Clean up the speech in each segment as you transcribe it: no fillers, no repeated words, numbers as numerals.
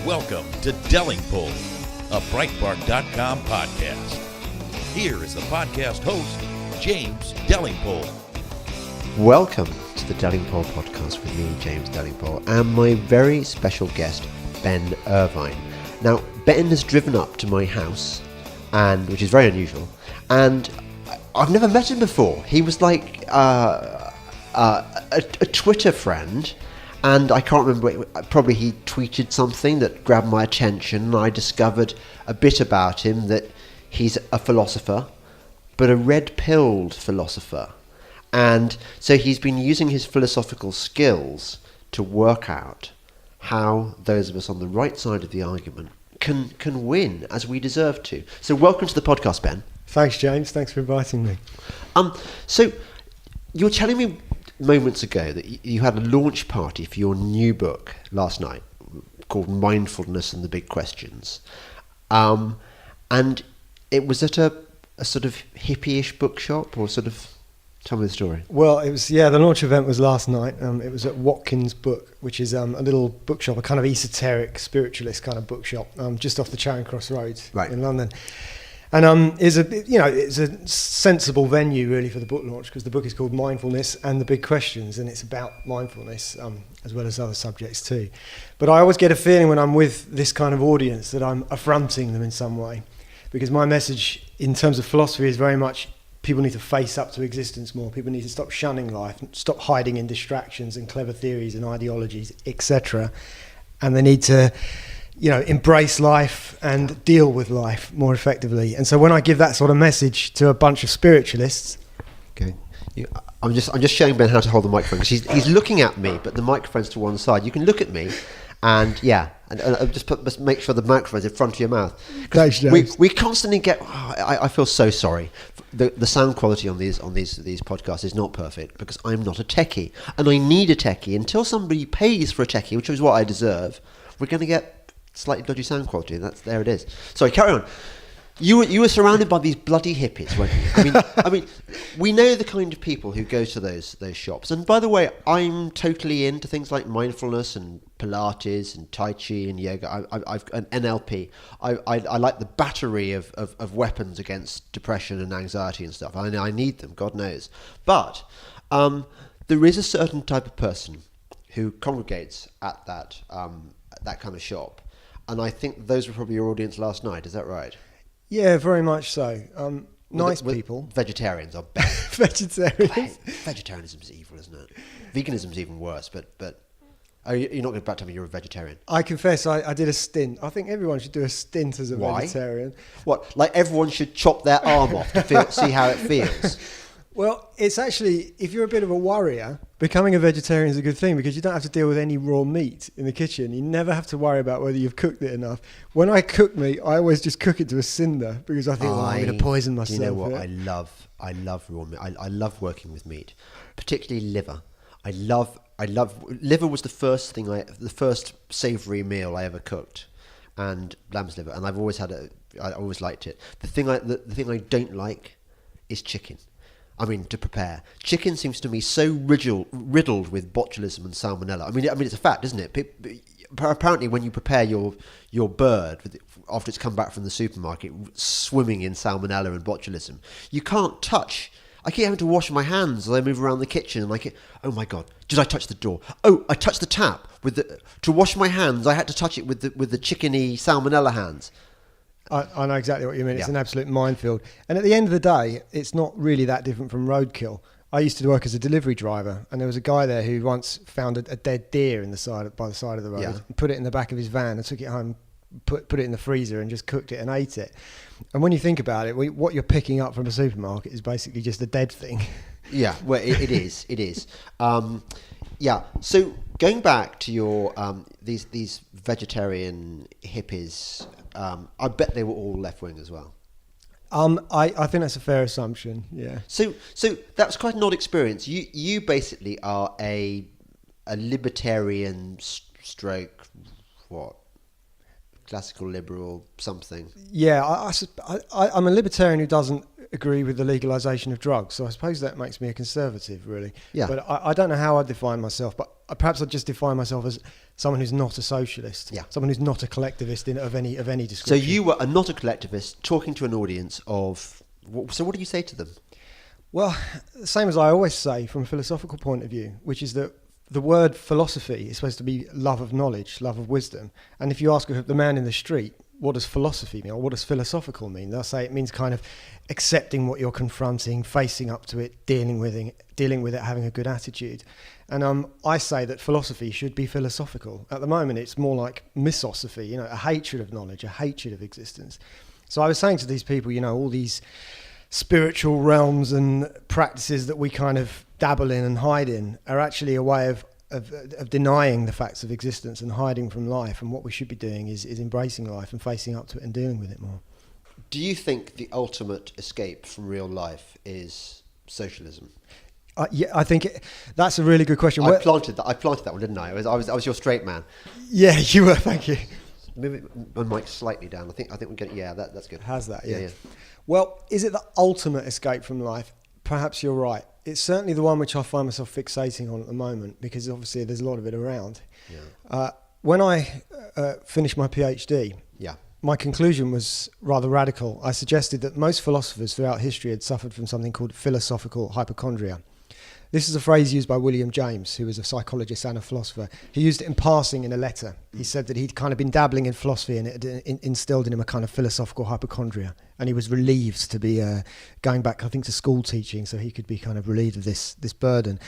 Welcome to Delingpole, a Breitbart.com podcast. Here is the podcast host, James Delingpole. Welcome to the Delingpole podcast with me, James Delingpole, and my very special guest, Ben Irvine. Now, Ben has driven up to my house, and which is very unusual, and I've never met him before. He was like a Twitter friend, and I can't remember, probably he tweeted something that grabbed my attention, and I discovered a bit about him, that he's a philosopher, but a red-pilled philosopher. And so he's been using his philosophical skills to work out how those of us on the right side of the argument can win as we deserve to. So welcome to the podcast, Ben. Thanks, James. Thanks for inviting me. So you were telling me moments ago that you had a launch party for your new book last night called Mindfulness and the Big Questions. And it was at a sort of hippie-ish bookshop, or sort of... Tell me the story. Well, it was, the launch event was last night. It was at Watkins Book, which is a little bookshop, a kind of esoteric, spiritualist kind of bookshop, just off the Charing Cross Road in London. And it's a sensible venue really for the book launch, because the book is called Mindfulness and the Big Questions, and it's about mindfulness as well as other subjects too. But I always get a feeling when I'm with this kind of audience that I'm affronting them in some way, because my message in terms of philosophy is very much people need to face up to existence more. People need to stop shunning life, stop hiding in distractions and clever theories and ideologies, etc. And they need to, embrace life and deal with life more effectively. And so when I give that sort of message to a bunch of spiritualists... Okay. I'm just showing Ben how to hold the microphone, because he's looking at me, but the microphone's to one side. You can look at me, and just make sure the microphone's in front of your mouth. Thanks, James. We constantly get... I feel so sorry. The sound quality on these podcasts is not perfect, because I'm not a techie, and I need a techie. Until somebody pays for a techie, which is what I deserve, we're going to get slightly dodgy sound quality. There it is. Sorry, carry on. You were surrounded by these bloody hippies, weren't you? I mean, we know the kind of people who go to those shops. And by the way, I'm totally into things like mindfulness and Pilates and Tai Chi and yoga. I've an NLP. I like the battery of weapons against depression and anxiety and stuff. I need them, God knows. But there is a certain type of person who congregates at that kind of shop, and I think those were probably your audience last night. Is that right? Yeah, very much so. Nice people. Vegetarians are best. Vegetarians. Vegetarianism is evil, isn't it? Veganism is even worse, but you're not going to tell me you're a vegetarian. I confess, I did a stint. I think everyone should do a stint as a vegetarian. What, like everyone should chop their arm off to see how it feels? Well, it's actually, if you're a bit of a worrier, becoming a vegetarian is a good thing, because you don't have to deal with any raw meat in the kitchen. You never have to worry about whether you've cooked it enough. When I cook meat, I always just cook it to a cinder, because I think, I'm going to poison myself. You know what? I love raw meat. I love working with meat, particularly liver. I love liver. Was the first savoury meal I ever cooked, and lamb's liver, and I've always I always liked it. The thing I don't like is chicken. I mean, to prepare. Chicken seems to me so riddled with botulism and salmonella. I mean, it's a fact, isn't it? Apparently, when you prepare your bird after it's come back from the supermarket, swimming in salmonella and botulism, you can't touch. I keep having to wash my hands as I move around the kitchen, and oh my God, did I touch the door? Oh, I touched the tap to wash my hands. I had to touch it with the chickeny salmonella hands. I know exactly what you mean. It's an absolute minefield. And at the end of the day, it's not really that different from roadkill. I used to work as a delivery driver, and there was a guy there who once found a dead deer by the side of the road, and put it in the back of his van and took it home, put it in the freezer and just cooked it and ate it. And when you think about it, what you're picking up from a supermarket is basically just a dead thing. Yeah, well, it is. It is. So going back to your these vegetarian hippies, I bet they were all left-wing as well. I think that's a fair assumption. Yeah. So that's quite an odd experience. You basically are a libertarian stroke what? Classical liberal something. Yeah, I'm a libertarian who doesn't agree with the legalisation of drugs, so I suppose that makes me a conservative, really. Yeah. But I don't know how I define myself, but perhaps I just define myself as someone who's not a socialist, someone who's not a collectivist of any description. So you were not a collectivist talking to an audience of. So what do you say to them? Well, the same as I always say from a philosophical point of view, which is that the word philosophy is supposed to be love of knowledge, love of wisdom. And if you ask the man in the street, what does philosophy mean, or what does philosophical mean? They'll say it means kind of accepting what you're confronting, facing up to it, dealing with it, having a good attitude. And I say that philosophy should be philosophical. At the moment, it's more like misosophy, a hatred of knowledge, a hatred of existence. So I was saying to these people, all these spiritual realms and practices that we kind of dabble in and hide in are actually a way of denying the facts of existence and hiding from life. And what we should be doing is embracing life and facing up to it and dealing with it more. Do you think the ultimate escape from real life is socialism? Yeah, I think that's a really good question. I planted that one, didn't I? I was your straight man. Yeah, you were. Thank you. Move my mic slightly down. I think we get. Yeah, that's good. How's that? Yeah. Well, is it the ultimate escape from life? Perhaps you're right. It's certainly the one which I find myself fixating on at the moment, because obviously there's a lot of it around. Yeah. When I finished my PhD, my conclusion was rather radical. I suggested that most philosophers throughout history had suffered from something called philosophical hypochondria. This is a phrase used by William James, who was a psychologist and a philosopher. He used it in passing in a letter. He said that he'd kind of been dabbling in philosophy, and it had instilled in him a kind of philosophical hypochondria. And he was relieved to be going back, I think, to school teaching, so he could be kind of relieved of this burden.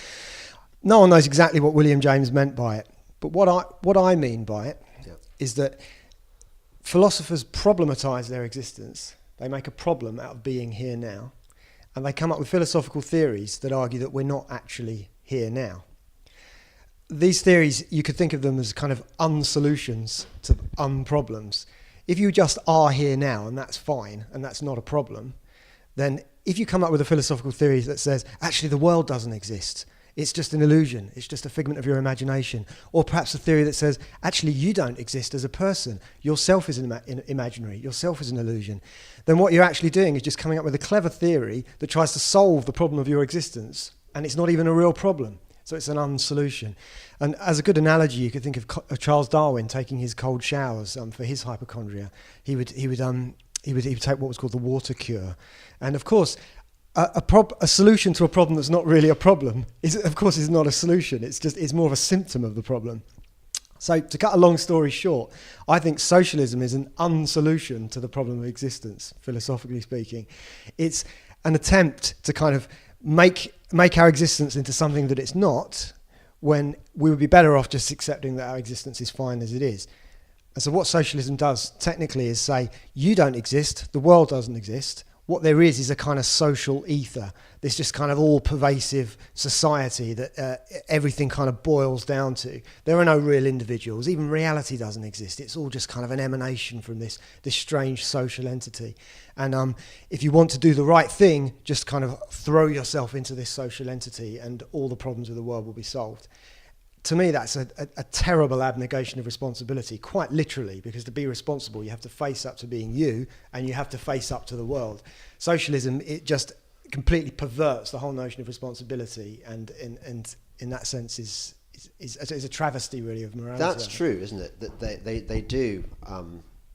No one knows exactly what William James meant by it. But what I mean by it is that philosophers problematize their existence. They make a problem out of being here now. And they come up with philosophical theories that argue that we're not actually here now. These theories, you could think of them as kind of unsolutions to unproblems. If you just are here now, and that's fine, and that's not a problem, then if you come up with a philosophical theory that says, actually the world doesn't exist, it's just an illusion, it's just a figment of your imagination, or perhaps a theory that says, actually you don't exist as a person, yourself is imaginary, yourself is an illusion, then what you're actually doing is just coming up with a clever theory that tries to solve the problem of your existence, and it's not even a real problem. So it's an unsolution. And as a good analogy, you could think of Charles Darwin taking his cold showers for his hypochondria. He would take what was called the water cure, and of course, a solution to a problem that's not really a problem is not a solution. It's more of a symptom of the problem. So to cut a long story short, I think socialism is an unsolution to the problem of existence, philosophically speaking. It's an attempt to kind of make our existence into something that it's not, when we would be better off just accepting that our existence is fine as it is. And so what socialism does technically is say, you don't exist, the world doesn't exist. What there is a kind of social ether, this just kind of all-pervasive society that everything kind of boils down to. There are no real individuals, even reality doesn't exist. It's all just kind of an emanation from this strange social entity. And if you want to do the right thing, just kind of throw yourself into this social entity and all the problems of the world will be solved. To me, that's a terrible abnegation of responsibility, quite literally, because to be responsible, you have to face up to being you, and you have to face up to the world. Socialism, it just completely perverts the whole notion of responsibility, and in that sense is a travesty, really, of morality. That's true, isn't it? That they do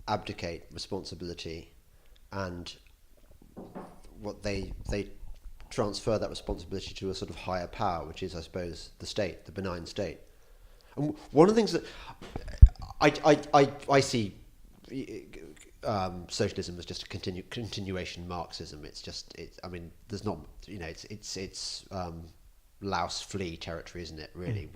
abdicate responsibility, and what they transfer that responsibility to a sort of higher power, which is, I suppose, the state, the benign state. And one of the things that I see socialism as just a continuation Marxism. There's not, it's louse flee territory, isn't it? Really.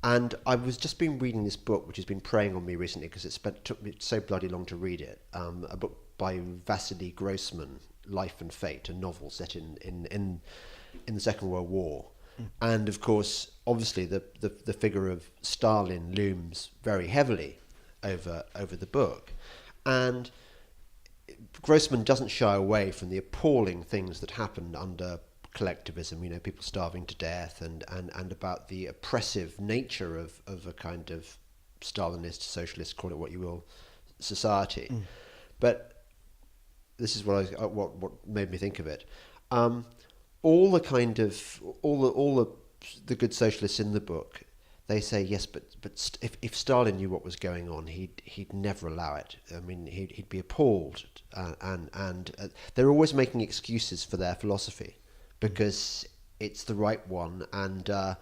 And I was just been reading this book, which has been preying on me recently because it took me so bloody long to read it. A book by Vasily Grossman, Life and Fate, a novel set in the Second World War. And of course, obviously, the figure of Stalin looms very heavily over the book. And Grossman doesn't shy away from the appalling things that happened under collectivism, people starving to death, and about the oppressive nature of a kind of Stalinist, socialist, call it what you will, society. But this is what made me think of it. All the good socialists in the book, they say yes, but if Stalin knew what was going on, he'd never allow it. I mean, he'd be appalled, and they're always making excuses for their philosophy because it's the right one, and there's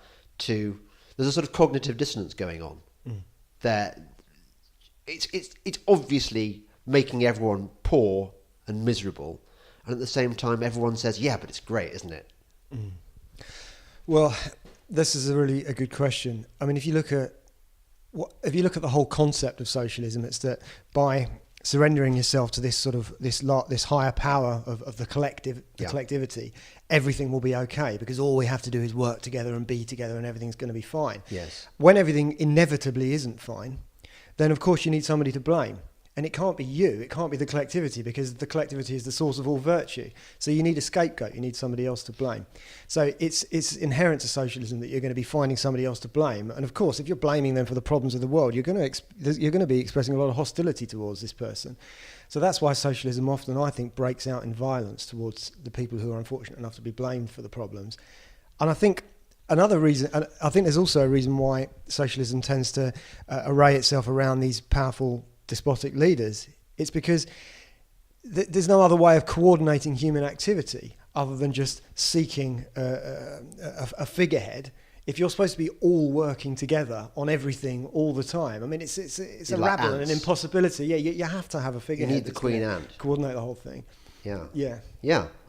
a sort of cognitive dissonance going on. That it's obviously making everyone poor and miserable, and at the same time, everyone says, "Yeah, but it's great, isn't it?" Well, this is a good question. I mean, if you look at the whole concept of socialism, it's that by surrendering yourself to this sort of this higher power of the collectivity, everything will be okay, because all we have to do is work together and be together, and everything's going to be fine. Yes. When everything inevitably isn't fine, then of course you need somebody to blame. And it can't be you, it can't be the collectivity, because the collectivity is the source of all virtue. So you need a scapegoat, you need somebody else to blame. So it's inherent to socialism that you're going to be finding somebody else to blame. And of course, if you're blaming them for the problems of the world, you're going to be expressing a lot of hostility towards this person. So that's why socialism often, I think, breaks out in violence towards the people who are unfortunate enough to be blamed for the problems. And I think another reason, and I think there's also a reason why socialism tends to array itself around these powerful despotic leaders. It's because there's no other way of coordinating human activity other than just seeking a figurehead. If you're supposed to be all working together on everything all the time, I mean, it's a like rabble and an ants. impossibility. Yeah, you have to have a figurehead. You need the queen ant. Coordinate the whole thing. Yeah.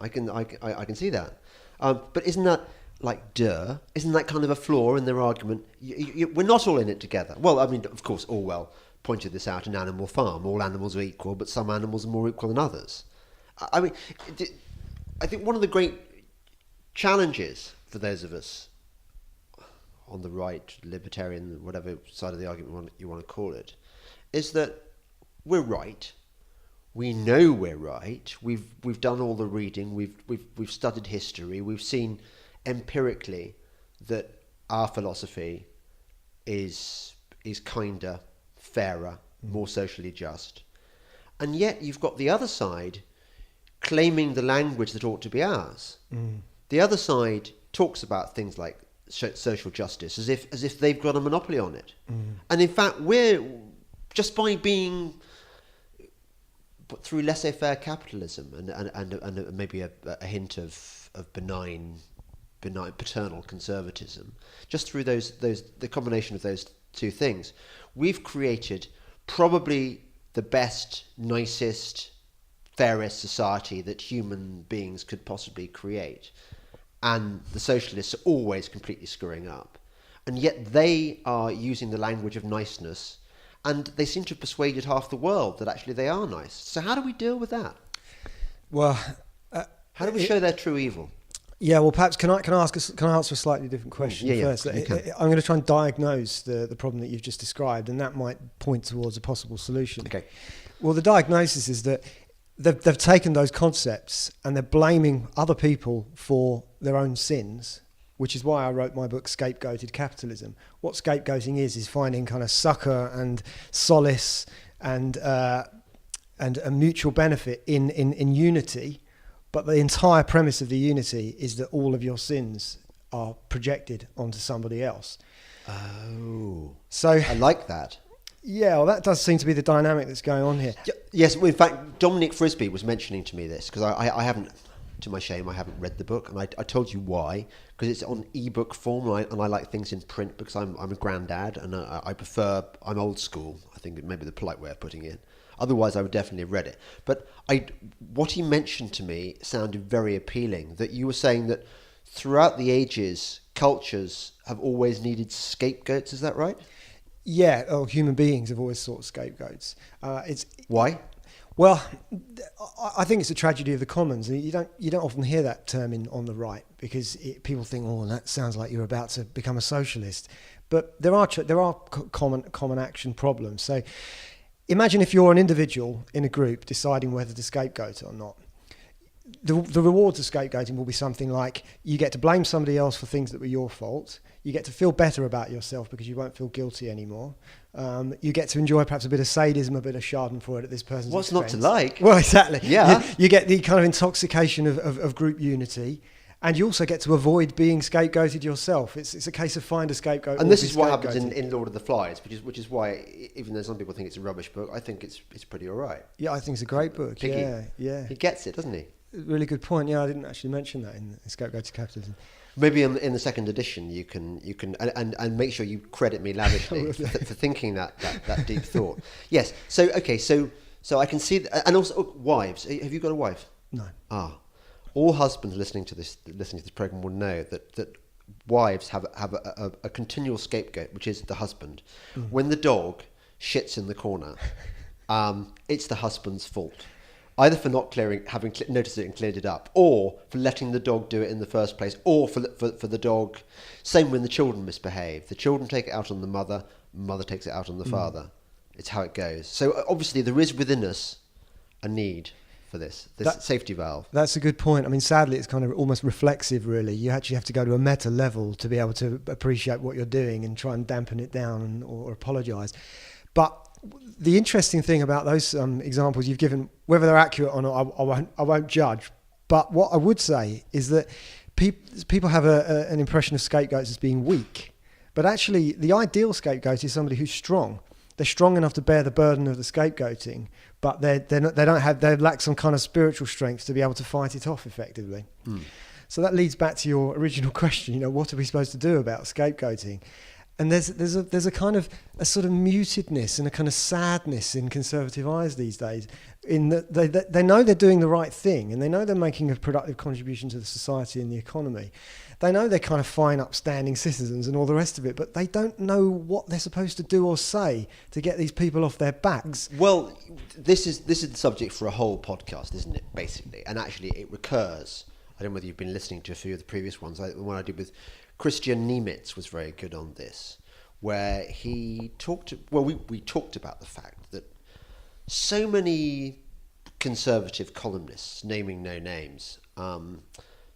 I can see that. But isn't that isn't that kind of a flaw in their argument? We're not all in it together. Well, I mean, of course, Orwell pointed this out in Animal Farm. All animals are equal, but some animals are more equal than others. I mean, I think one of the great challenges for those of us on the right, libertarian, whatever side of the argument you want to call it, is that we're right. We know we're right. We've done all the reading. We've studied history. We've seen empirically that our philosophy is kinder, fairer, more socially just. And yet you've got the other side claiming the language that ought to be ours. The other side talks about things like social justice as if they've got a monopoly on it. And in fact, we're just by being through laissez-faire capitalism and maybe a hint of benign paternal conservatism, just through the combination of those two things, we've created probably the best, nicest, fairest society that human beings could possibly create. And the socialists are always completely screwing up. And yet they are using the language of niceness, and they seem to have persuaded half the world that actually they are nice. So how do we deal with that? Well, how do we show their true evil? Yeah, well, perhaps can I answer a slightly different question first? I'm going to try and diagnose the problem that you've just described, and that might point towards a possible solution. Okay. Well, the diagnosis is that they've taken those concepts and they're blaming other people for their own sins, which is why I wrote my book, Scapegoated Capitalism. What scapegoating is finding kind of succor and solace and a mutual benefit in unity. But the entire premise of the unity is that all of your sins are projected onto somebody else. Oh. So I like that. Yeah, well, that does seem to be the dynamic that's going on here. Yes, well, in fact, Dominic Frisby was mentioning to me this, because I haven't, to my shame, I haven't read the book, and I told you why, because it's on ebook form, and I like things in print because I'm a granddad, and I'm old school, I think maybe the polite way of putting it. Otherwise, I would definitely have read it. But what he mentioned to me sounded very appealing, that you were saying that throughout the ages, cultures have always needed scapegoats, is that right? Yeah, human beings have always sought scapegoats. Why? Well, I think it's a tragedy of the commons. You don't often hear that term on the right, because people think, oh, that sounds like you're about to become a socialist. But there are common action problems. So imagine if you're an individual in a group deciding whether to scapegoat or not. The rewards of scapegoating will be something like you get to blame somebody else for things that were your fault. You get to feel better about yourself because you won't feel guilty anymore. You get to enjoy perhaps a bit of sadism, a bit of schadenfreude at this person's What's expense. not to like? Well, exactly. Yeah. You get the kind of intoxication of group unity. And you also get to avoid being scapegoated yourself. It's a case of find a scapegoat. And this is what happens in Lord of the Flies, which is why, even though some people think it's a rubbish book, I think it's pretty all right. Yeah, I think it's a great book. Piggy, yeah. He gets it, doesn't he? Really good point. Yeah, I didn't actually mention that in Scapegoat to Capitalism. Maybe in the second edition you can and make sure you credit me lavishly for thinking that deep thought. Yes. So okay. So I can see and also wives. Have you got a wife? No. All husbands listening to this program will know that wives have a continual scapegoat, which is the husband. When the dog shits in the corner, it's the husband's fault. Either for not having noticed it and cleared it up, or for letting the dog do it in the first place, or for the dog. Same when the children misbehave. The children take it out on the mother takes it out on the father. It's how it goes. So obviously there is within us a need for this safety valve. That's a good point. I mean, sadly, it's kind of almost reflexive, really. You actually have to go to a meta level to be able to appreciate what you're doing and try and dampen it down or apologise. But the interesting thing about those examples you've given, whether they're accurate or not, I won't judge. But what I would say is that people have an impression of scapegoats as being weak. But actually, the ideal scapegoat is somebody who's strong. They're strong enough to bear the burden of the scapegoating, but they lack some kind of spiritual strength to be able to fight it off effectively. So that leads back to your original question. What are we supposed to do about scapegoating? And there's a kind of a sort of mutedness and a kind of sadness in conservative eyes these days, in that they know they're doing the right thing and they know they're making a productive contribution to the society and the economy. They know they're kind of fine, upstanding citizens and all the rest of it, but they don't know what they're supposed to do or say to get these people off their backs. Well, this is the subject for a whole podcast, isn't it? Basically, and actually, it recurs. I don't know whether you've been listening to a few of the previous ones. The one I did with Christian Niemitz was very good on this, where he talked. Well, we talked about the fact that so many conservative columnists, naming no names,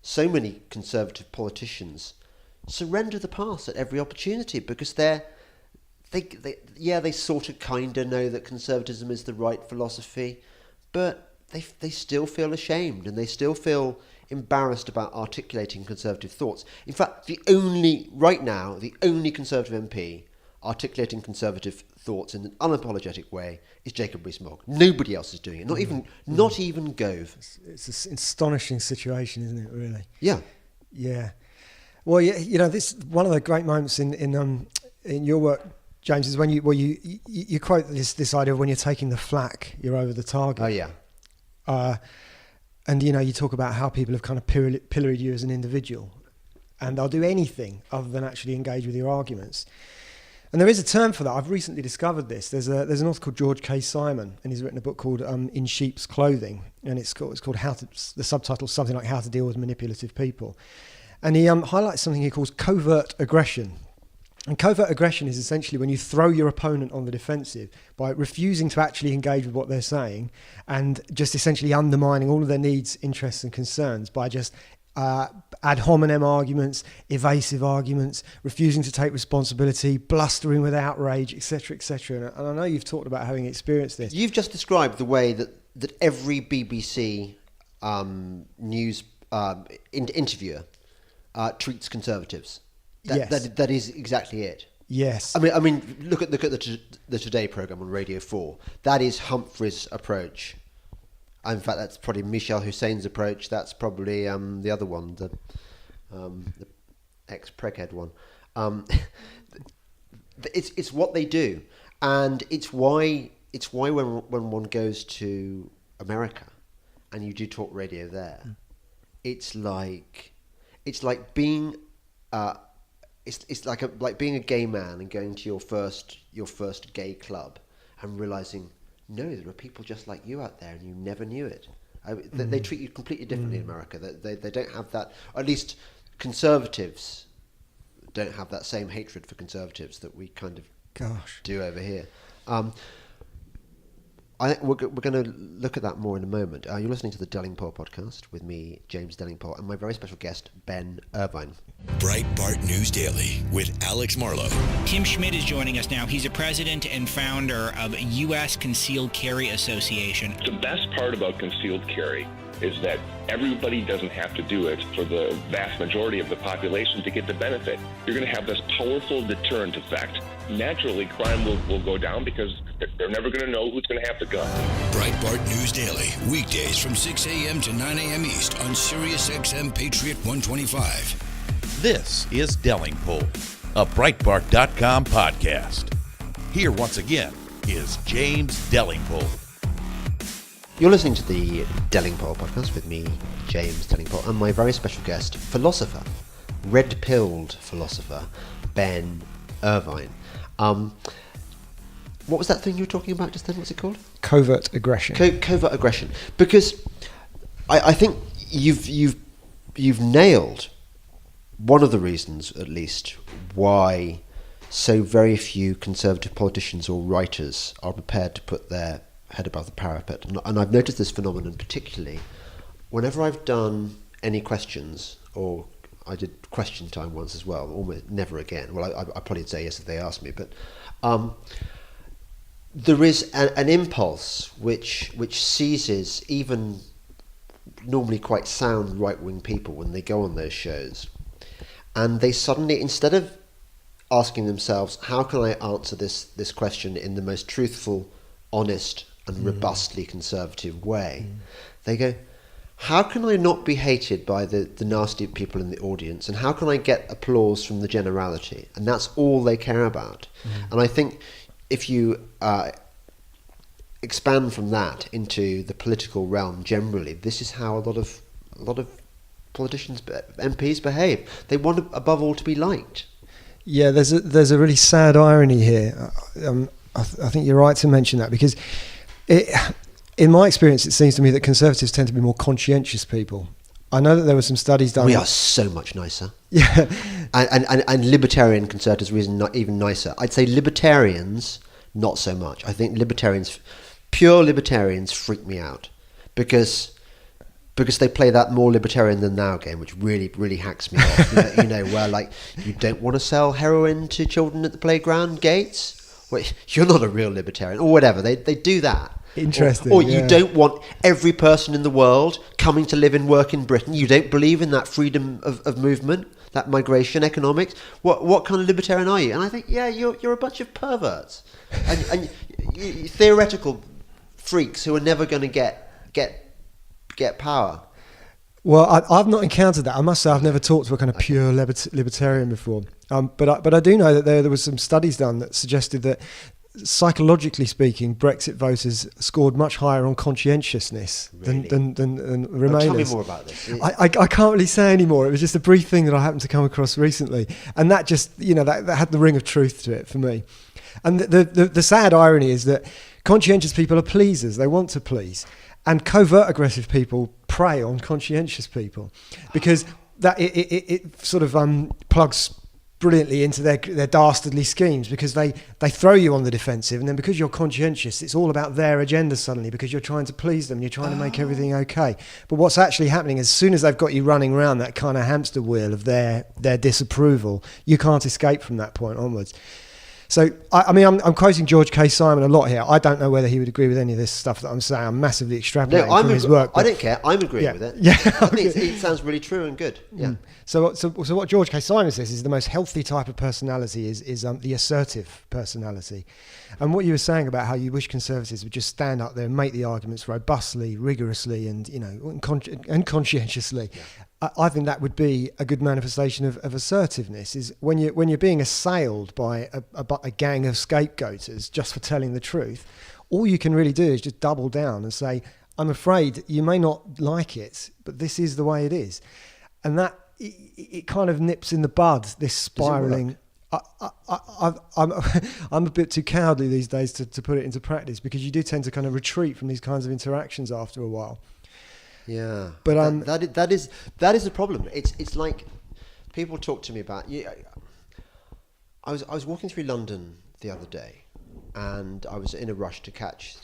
so many conservative politicians surrender the pass at every opportunity because they sort of kind of know that conservatism is the right philosophy, but they still feel ashamed and they still feel embarrassed about articulating conservative thoughts. In fact, the only conservative MP articulating conservative thoughts in an unapologetic way is Jacob Rees-Mogg. Nobody else is doing it. Not even Gove. It's an astonishing situation, isn't it? Really. Yeah. Yeah. Well, this one of the great moments in your work, James, is when you quote this idea of when you're taking the flak, you're over the target. Oh yeah. And you talk about how people have kind of pilloried you as an individual, and they'll do anything other than actually engage with your arguments. And there is a term for that. I've recently discovered this. There's an author called George K. Simon, and he's written a book called In Sheep's Clothing, and it's called the subtitle is something like How to Deal with Manipulative People, and he highlights something he calls covert aggression. And covert aggression is essentially when you throw your opponent on the defensive by refusing to actually engage with what they're saying and just essentially undermining all of their needs, interests and concerns by just ad hominem arguments, evasive arguments, refusing to take responsibility, blustering with outrage, etc., etc. And I know you've talked about having experienced this. You've just described the way that every BBC news interviewer treats conservatives. Yes. That is exactly it. Yes. I mean, look at the Today programme on Radio 4. That is Humphrey's approach. In fact, that's probably Michel Hussein's approach. That's probably the other one, the ex-Preghead one. It's what they do, and it's why when one goes to America, and you do talk radio there, it's like being. It's like being a gay man and going to your first gay club and realizing, no, there are people just like you out there and you never knew it. They treat you completely differently in America. They don't have that. Or at least conservatives don't have that same hatred for conservatives that we kind of do over here. We're going to look at that more in a moment. You're listening to the Delingpole podcast with me, James Delingpole, and my very special guest, Ben Irvine. Breitbart News Daily with Alex Marlowe. Tim Schmidt is joining us now. He's a president and founder of U.S. Concealed Carry Association. The best part about concealed carry is that everybody doesn't have to do it for the vast majority of the population to get the benefit. You're going to have this powerful deterrent effect. Naturally, crime will go down because they're never going to know who's going to have the gun. Breitbart News Daily, weekdays from 6 a.m. to 9 a.m. East on Sirius XM Patriot 125. This is Delingpole, a Breitbart.com podcast. Here once again is James Delingpole. You're listening to the Delingpole podcast with me, James Delingpole, and my very special guest, philosopher, red-pilled philosopher, Ben Irvine. What was that thing you were talking about just then? What's it called? Covert aggression. Covert aggression. Because I think you've nailed one of the reasons, at least, why so very few conservative politicians or writers are prepared to put their head above the parapet. And I've noticed this phenomenon particularly whenever I've done any questions, or I did question time once as well, almost never again. Well, I probably say yes if they ask me, but there is an impulse which seizes even normally quite sound right-wing people when they go on those shows, and they suddenly, instead of asking themselves, how can I answer this question in the most truthful, honest and robustly conservative way, they go, how can I not be hated by the nasty people in the audience, and how can I get applause from the generality? And that's all they care about. And I think if you expand from that into the political realm generally, this is how a lot of politicians, MPs behave. They want, above all, to be liked. Yeah, there's a really sad irony here. I think you're right to mention that, because in my experience, it seems to me that conservatives tend to be more conscientious people. I know that there were some studies done. We are so much nicer. Yeah, and libertarian conservatives are not even nicer. I'd say libertarians, not so much. I think pure libertarians freak me out because they play that more libertarian than now game, which really, really hacks me off. Where like, you don't want to sell heroin to children at the playground gates? Well, you're not a real libertarian, or whatever. They do that. Interesting. Or you don't want every person in the world coming to live and work in Britain. You don't believe in that freedom of movement, that migration economics. What kind of libertarian are you? And I think, yeah, you're a bunch of perverts and theoretical freaks who are never going to get power. Well, I've not encountered that. I must say I've never talked to a kind of pure libertarian before. But I do know that there was some studies done that suggested that, psychologically speaking, Brexit voters scored much higher on conscientiousness than Remainers. Tell me more about this. I can't really say any more. It was just a brief thing that I happened to come across recently, and that just that had the ring of truth to it for me. And the sad irony is that conscientious people are pleasers; they want to please, and covert aggressive people prey on conscientious people, because that it sort of plugs brilliantly into their dastardly schemes, because they throw you on the defensive, and then because you're conscientious, it's all about their agenda suddenly, because you're trying to please them, you're trying to make everything okay. But what's actually happening, as soon as they've got you running around that kind of hamster wheel of their disapproval, you can't escape from that point onwards. So, I'm quoting George K. Simon a lot here. I don't know whether he would agree with any of this stuff that I'm saying. I'm massively extrapolating from his work. I don't care. I'm agreeing with it. Yeah, I think it sounds really true and good. Yeah. So what George K. Simon says is the most healthy type of personality is the assertive personality. And what you were saying about how you wish conservatives would just stand up there and make the arguments robustly, rigorously, and and conscientiously. Yeah. I think that would be a good manifestation of assertiveness, is when you're being assailed by a gang of scapegoaters just for telling the truth, all you can really do is just double down and say, I'm afraid you may not like it, but this is the way it is. And that it kind of nips in the bud, this spiralling. I'm a bit too cowardly these days to put it into practice, because you do tend to kind of retreat from these kinds of interactions after a while. Yeah, but that is the problem. It's like people talk to me about. I was walking through London the other day, and I was in a rush to catch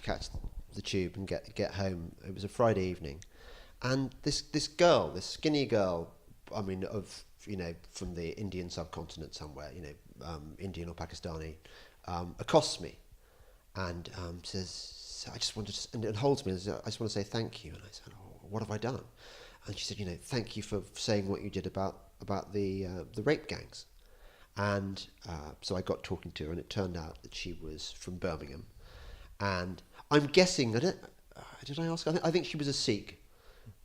the tube and get home. It was a Friday evening, and this girl, this skinny girl, I mean, from the Indian subcontinent somewhere, Indian or Pakistani, accosts me, and says, "I just wanted to," and holds me. I just want to say thank you, and I said, "Oh, what have I done? And she said, thank you for saying what you did about the rape gangs. And so I got talking to her, and it turned out that she was from Birmingham. And I'm guessing, did I ask? I think she was a Sikh.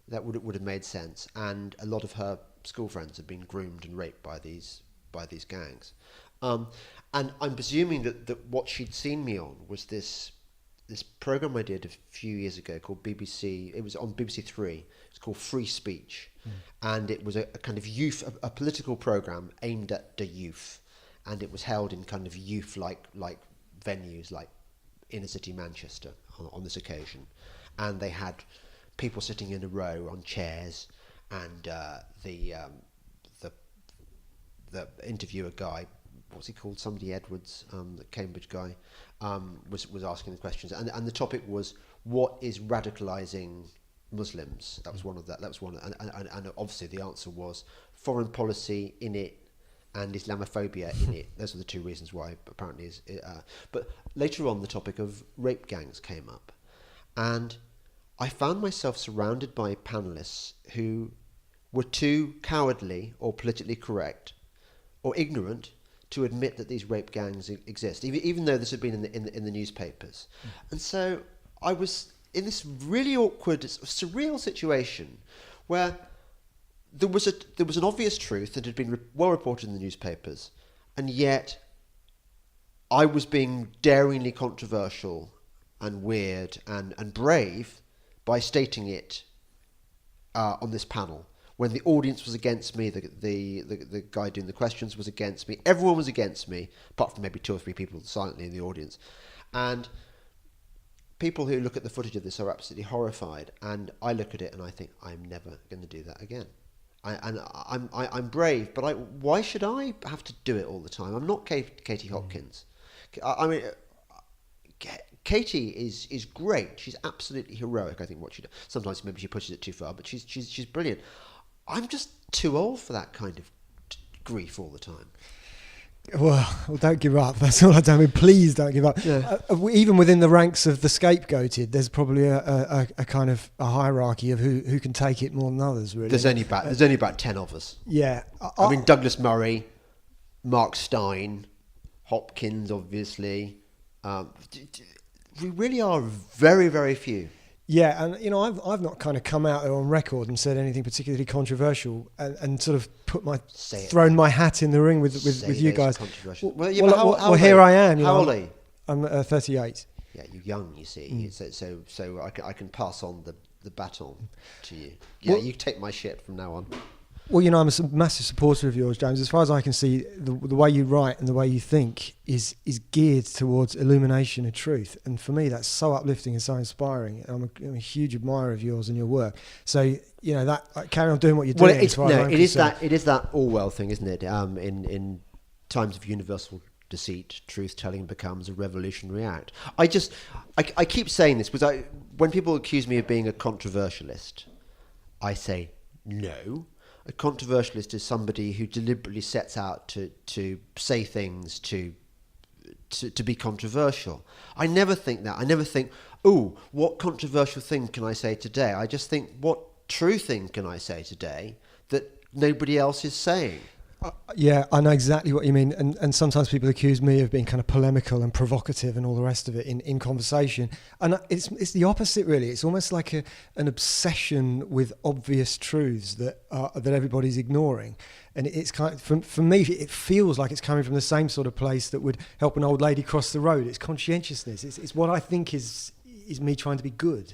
That would have made sense. And a lot of her school friends had been groomed and raped by these gangs. And I'm presuming that what she'd seen me on was this program I did a few years ago called BBC. It was on BBC Three. It's called Free Speech, and it was a kind of youth, a political program aimed at the youth, and it was held in kind of youth-like venues, like inner city Manchester on this occasion, and they had people sitting in a row on chairs, and the interviewer guy, what's he called? Somebody Edwards, the Cambridge guy, was asking the questions, and the topic was, what is radicalising Muslims? That was one of that. That was one, and obviously the answer was foreign policy in it and Islamophobia in it. Those are the two reasons why apparently is. But later on, the topic of rape gangs came up, and I found myself surrounded by panelists who were too cowardly or politically correct or ignorant to admit that these rape gangs exist, even though this had been in the newspapers. And so I was in this really awkward, surreal situation where there was an obvious truth that had been well reported in the newspapers, and yet I was being daringly controversial and weird and brave by stating it on this panel, when the audience was against me, the guy doing the questions was against me, everyone was against me, apart from maybe 2 or 3 people silently in the audience. And people who look at the footage of this are absolutely horrified, and I look at it and I think, I'm never going to do that again. I'm brave, but why should I have to do it all the time? I'm not Katie Hopkins. I mean, Katie is great. She's absolutely heroic, I think, what she does. Sometimes maybe she pushes it too far, but she's brilliant. I'm just too old for that kind of grief all the time. Well, don't give up. That's all I do. I mean, please don't give up. Yeah. Even within the ranks of the scapegoated, there's probably a kind of a hierarchy of who can take it more than others. Really, there's only about 10 of us. Yeah, I mean, Douglas Murray, Mark Stein, Hopkins, obviously. We really are very, very few. Yeah, and I've not kind of come out there on record and said anything particularly controversial, and sort of thrown my hat in the ring with you guys. Well, here I am. How old are you? I'm 38. Yeah, you're young. You see, so I can pass on the baton to you. Yeah, you take my shit from now on. Well, I'm a massive supporter of yours, James. As far as I can see, the way you write and the way you think is geared towards illumination and truth. And for me, that's so uplifting and so inspiring. I'm a huge admirer of yours and your work. So, that carry on doing what you're doing. Well, it is that Orwell thing, isn't it? In times of universal deceit, truth-telling becomes a revolutionary act. I keep saying this because when people accuse me of being a controversialist, I say no. A controversialist is somebody who deliberately sets out to say things to be controversial. I never think that. I never think, ooh, what controversial thing can I say today? I just think, what true thing can I say today that nobody else is saying? Yeah, I know exactly what you mean. And sometimes people accuse me of being kind of polemical and provocative and all the rest of it in conversation. And it's the opposite, really. It's almost like an obsession with obvious truths that everybody's ignoring. And it's kind of, for me, it feels like it's coming from the same sort of place that would help an old lady cross the road. It's conscientiousness. It's what I think is me trying to be good,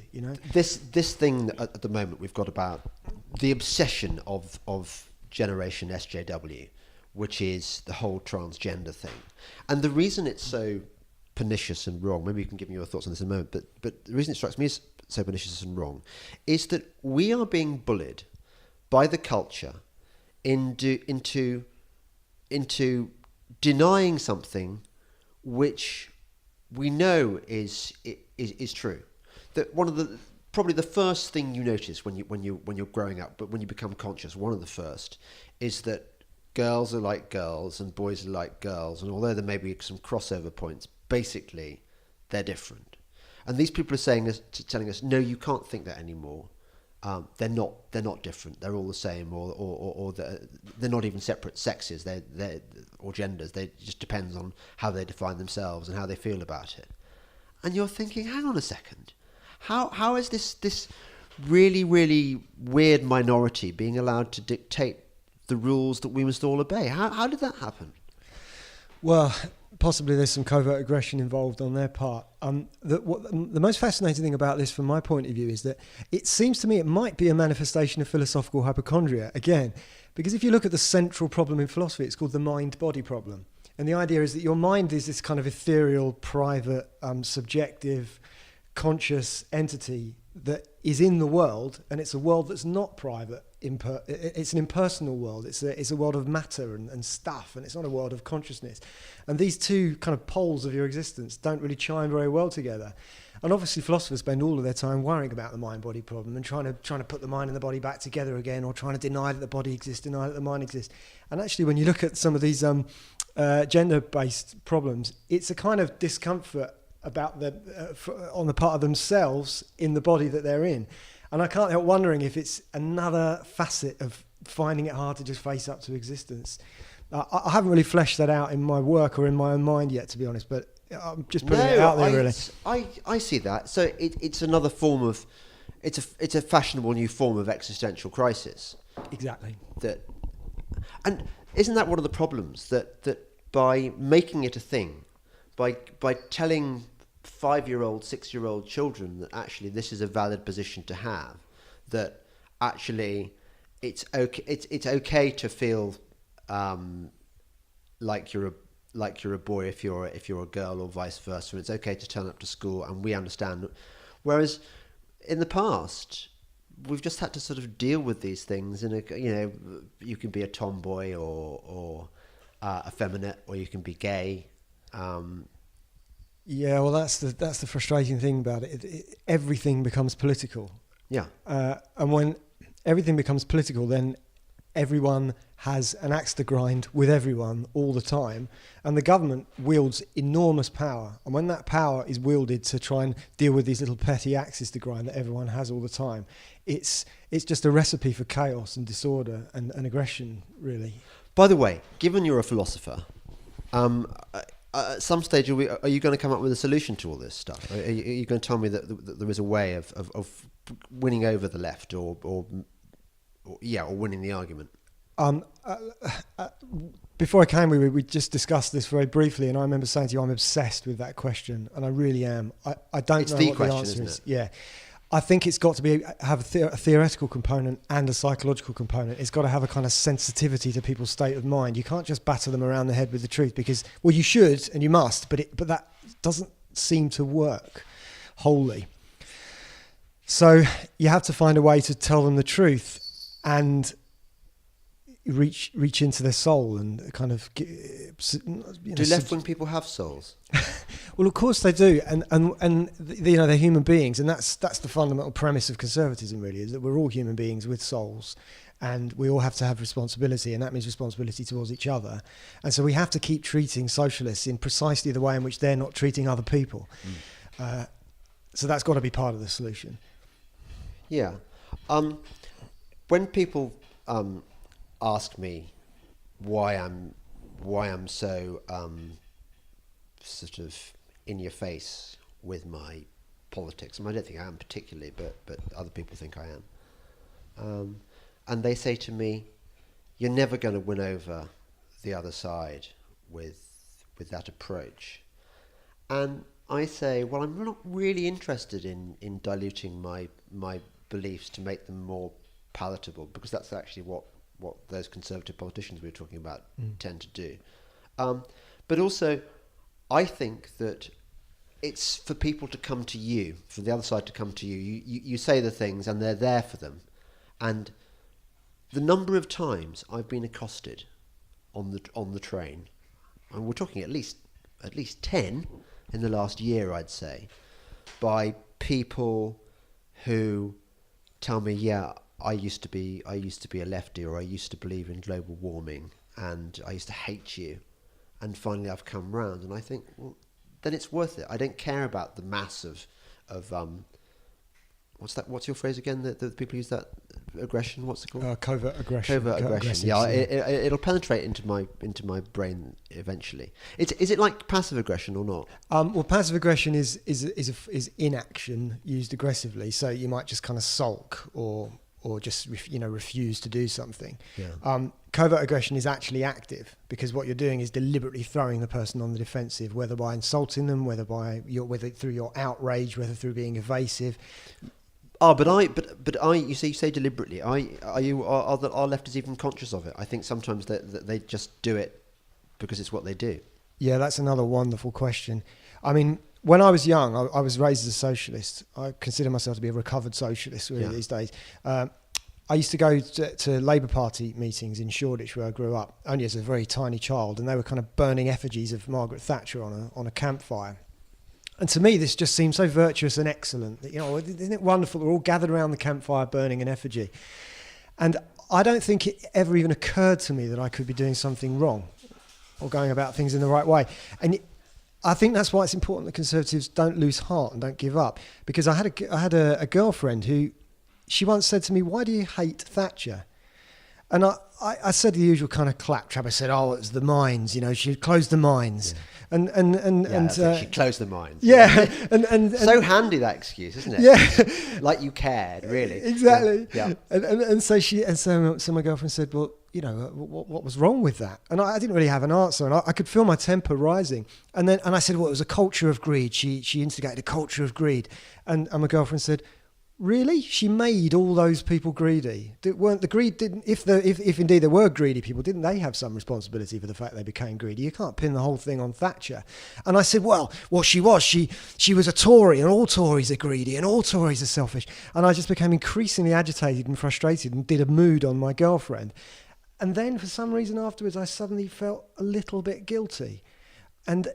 This thing at the moment we've got about the obsession of Generation SJW, which is the whole transgender thing. And the reason it's so pernicious and wrong, maybe you can give me your thoughts on this in a moment, but the reason it strikes me as so pernicious and wrong is that we are being bullied by the culture into denying something which we know is true. That one of the probably the first thing you notice when you're growing up, but when you become conscious, one of the first is that girls are like girls and boys are like girls, and although there may be some crossover points, basically they're different. And these people are telling us, no, you can't think that anymore. they're not different. They're all the same, or they're not even separate sexes. They're or genders. They just depends on how they define themselves and how they feel about it. And you're thinking, hang on a second, how is this really, really weird minority being allowed to dictate the rules that we must all obey? How did that happen? Well, possibly there's some covert aggression involved on their part. The most fascinating thing about this, from my point of view, is that it seems to me it might be a manifestation of philosophical hypochondria, again, because if you look at the central problem in philosophy, it's called the mind-body problem. And the idea is that your mind is this kind of ethereal, private, subjective, conscious entity that is in the world, and it's a world that's not private. It's an impersonal world. It's a world of matter and stuff, and it's not a world of consciousness. And these two kind of poles of your existence don't really chime very well together. And obviously philosophers spend all of their time worrying about the mind-body problem and trying to put the mind and the body back together again, or trying to deny that the body exists, deny that the mind exists. And actually, when you look at some of these gender-based problems, it's a kind of discomfort about on the part of themselves in the body that they're in. And I can't help wondering if it's another facet of finding it hard to just face up to existence. I haven't really fleshed that out in my work or in my own mind yet, to be honest, but I'm just putting it out there, really. I see that. So it's another form of, it's a fashionable new form of existential crisis. Exactly. And isn't that one of the problems, that by making it a thing, by telling 5-year-old, 6-year-old children that actually this is a valid position to have, that actually it's okay to feel like you're a boy if you're a girl, or vice versa, and it's okay to turn up to school, and we understand. Whereas in the past, we've just had to sort of deal with these things you can be a tomboy or effeminate, or you can be gay. Yeah, well, that's the frustrating thing about it. Everything becomes political. Yeah. And when everything becomes political, then everyone has an axe to grind with everyone all the time. And the government wields enormous power. And when that power is wielded to try and deal with these little petty axes to grind that everyone has all the time, it's just a recipe for chaos and disorder and aggression, really. By the way, given you're a philosopher, at some stage, are you going to come up with a solution to all this stuff? Are you going to tell me that there is a way of winning over the left, or winning the argument? Before I came, we just discussed this very briefly, and I remember saying to you, I'm obsessed with that question, and I really am. I don't know what the answer is. Yeah. I think it's got to have a theoretical component and a psychological component. It's got to have a kind of sensitivity to people's state of mind. You can't just batter them around the head with the truth, because, well, you should and you must, but that doesn't seem to work wholly. So you have to find a way to tell them the truth and reach into their soul and kind of do left-wing people have souls? Well, of course they do, and they're human beings, and that's the fundamental premise of conservatism, really, is that we're all human beings with souls, and we all have to have responsibility, and that means responsibility towards each other. And so we have to keep treating socialists in precisely the way in which they're not treating other people. So that's got to be part of the solution. Yeah. When people ask me why I'm so sort of in your face with my politics, and I don't think I am particularly, but other people think I am, and they say to me, "You're never going to win over the other side with that approach," and I say, well, I'm not really interested in diluting my beliefs to make them more palatable, because that's actually what those conservative politicians we were talking about tend to do. But also, I think that it's for people to come to you, for the other side to come to you. You say the things and they're there for them. And the number of times I've been accosted on the train, and we're talking at least 10 in the last year, I'd say, by people who tell me, yeah, I used to be a lefty, or I used to believe in global warming, and I used to hate you, and finally I've come round. And I think, well, then it's worth it. I don't care about the mass of what's that? What's your phrase again? The people use that aggression. What's it called? Covert aggression. Covert aggression. Yeah, it'll penetrate into my brain eventually. Is it like passive aggression or not? Well, passive aggression is inaction used aggressively. So you might just kind of sulk or just refuse to do something. Yeah. Covert aggression is actually active, because what you're doing is deliberately throwing the person on the defensive, whether by insulting them, whether through your outrage, whether through being evasive. Oh, you say deliberately. Are leftists even conscious of it? I think sometimes that they just do it because it's what they do. Yeah, that's another wonderful question. I mean, when I was young, I was raised as a socialist. I consider myself to be a recovered socialist these days. I used to go to Labour Party meetings in Shoreditch, where I grew up, only as a very tiny child, and they were kind of burning effigies of Margaret Thatcher on a campfire. And to me, this just seemed so virtuous and excellent. That, isn't it wonderful? We're all gathered around the campfire burning an effigy. And I don't think it ever even occurred to me that I could be doing something wrong or going about things in the right way. And I think that's why it's important that Conservatives don't lose heart and don't give up. Because I had a girlfriend who, she once said to me, "Why do you hate Thatcher?" And I said the usual kind of claptrap. I said, "Oh, it's the mines. She closed the mines." Yeah. And she closed the mines. Yeah, and so handy, that excuse, isn't it? Yeah, like you cared, really. Exactly. Yeah. And so my girlfriend said, "Well, what was wrong with that?" And I didn't really have an answer, and I could feel my temper rising. And I said, "Well, it was a culture of greed. She instigated a culture of greed." And my girlfriend said, "Really? She made all those people greedy? If indeed there were greedy people, didn't they have some responsibility for the fact they became greedy? You can't pin the whole thing on Thatcher." And I said, well, she was a Tory, and all Tories are greedy, and all Tories are selfish. And I just became increasingly agitated and frustrated, and did a mood on my girlfriend. And then for some reason afterwards, I suddenly felt a little bit guilty. And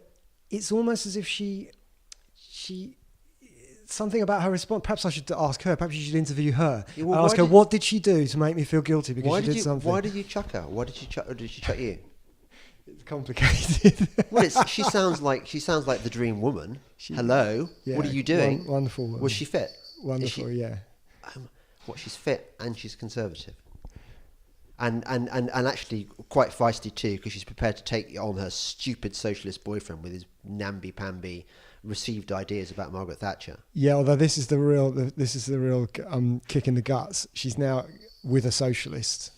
it's almost as if she something about her response. Perhaps I should ask her. Perhaps you should interview her. Yeah, well, ask her, what did she do to make me feel guilty because she did something? Why did you chuck her? Why did she chuck? Or did she chuck you? It's complicated. Well, she sounds like the dream woman. Hello. Yeah, what are you doing? Wonderful woman. Was she fit? Wonderful. Yeah. She's fit and she's conservative. And actually quite feisty too, because she's prepared to take on her stupid socialist boyfriend with his namby-pamby received ideas about Margaret Thatcher. Yeah, although this is the real kick in the guts. She's now with a socialist,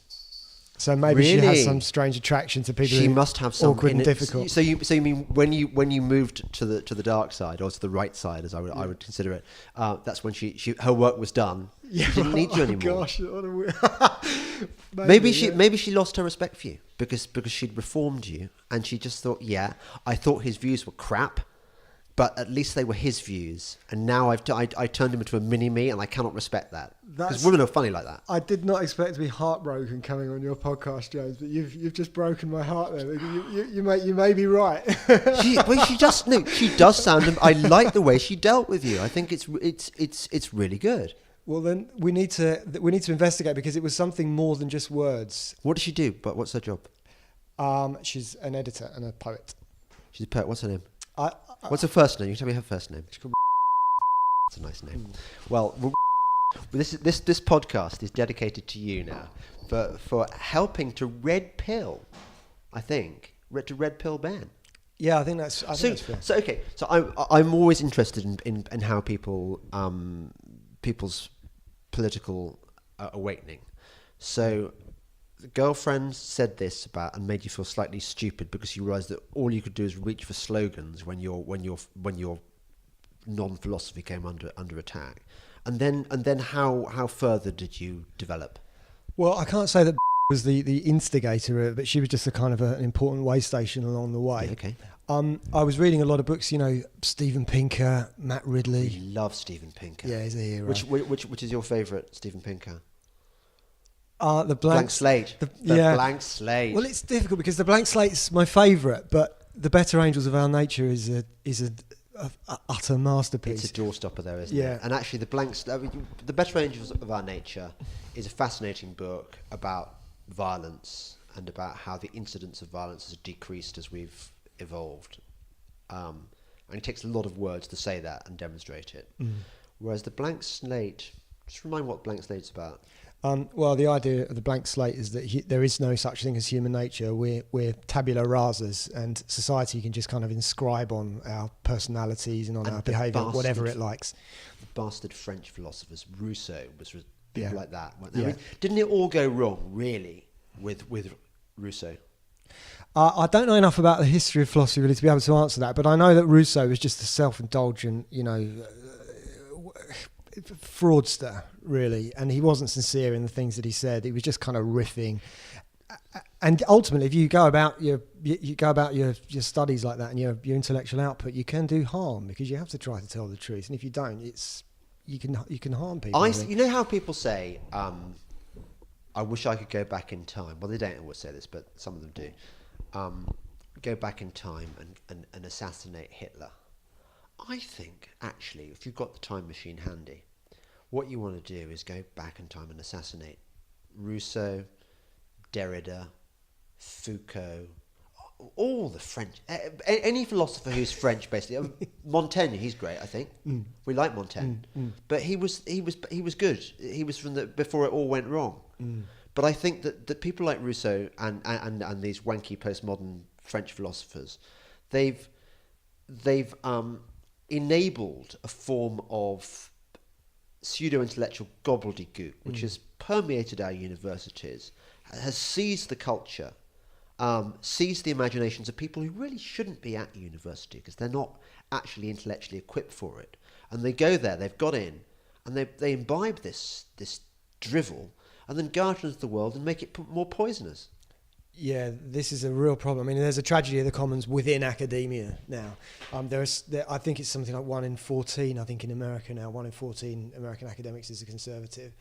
so maybe she has some strange attraction to people. She must have some awkward and difficult. So you mean when you moved to the dark side, or to the right side, as I would consider it, that's when her work was done. Yeah, she didn't need you anymore. Gosh, what a weird... maybe she lost her respect for you because she'd reformed you, and she just thought, I thought his views were crap, but at least they were his views, and now I turned him into a mini-me, and I cannot respect that. Because women are funny like that. I did not expect to be heartbroken coming on your podcast, James, but you've just broken my heart there. You may be right. She does sound. I like the way she dealt with you. I think it's really good. Well, then we need to investigate, because it was something more than just words. What does she do? But what's her job? She's an editor and a poet. She's a poet. What's her name? What's her first name? You tell me her first name. She's called. That's a nice name. Well, this podcast is dedicated to you now for helping to red pill. I think to red pill Ben. Yeah, I think that's fair. So okay. So I'm always interested in how people's political awakening. So the girlfriend said this about and made you feel slightly stupid because you realised that all you could do is reach for slogans when your non-philosophy came under attack. And then how further did you develop? Well, I can't say that was the instigator, but she was just a kind of an important way station along the way. Yeah, okay. I was reading a lot of books, Steven Pinker, Matt Ridley. We love Steven Pinker. Yeah, he's a hero. Which is your favourite Steven Pinker? The Blank Slate. The Blank Slate. Well, it's difficult because The Blank Slate's my favourite, but The Better Angels of Our Nature is a utter masterpiece. It's a doorstopper there, isn't it? And actually, The Better Angels of Our Nature is a fascinating book about violence and about how the incidence of violence has decreased as we've evolved. And it takes a lot of words to say that and demonstrate it. Whereas the blank slate, just remind what blank slate's about. Well, the idea of the blank slate is that there is no such thing as human nature. We're tabula rasas, and society can just kind of inscribe on our personalities and on our behaviour whatever it likes. The bastard French philosophers, Rousseau, was people like that. Weren't they? I mean, didn't it all go wrong, really, with Rousseau? I don't know enough about the history of philosophy really to be able to answer that, but I know that Rousseau was just a self-indulgent, fraudster, really, and he wasn't sincere in the things that he said. He was just kind of riffing, and ultimately, if you go about your studies like that and your intellectual output, you can do harm because you have to try to tell the truth, and if you don't, you can harm people. You know how people say, "I wish I could go back in time." Well, they don't always say this, but some of them do. Go back in time and assassinate Hitler. I think, actually, if you've got the time machine handy, what you want to do is go back in time and assassinate Rousseau, Derrida, Foucault, all the French, any philosopher who's French, basically. Montaigne, he's great, I think. We like Montaigne, but he was good. He was from before it all went wrong. But I think that people like Rousseau and these wanky postmodern French philosophers, they've enabled a form of pseudo-intellectual gobbledygook which has permeated our universities, has seized the culture, seized the imaginations of people who really shouldn't be at university because they're not actually intellectually equipped for it. And they go there, they've got in, and they imbibe this drivel and then go out into the world and make it more poisonous. Yeah, this is a real problem. I mean, there's a tragedy of the commons within academia now. I think it's something like 1 in 14, I think, in America now. 1 in 14 American academics is a conservative.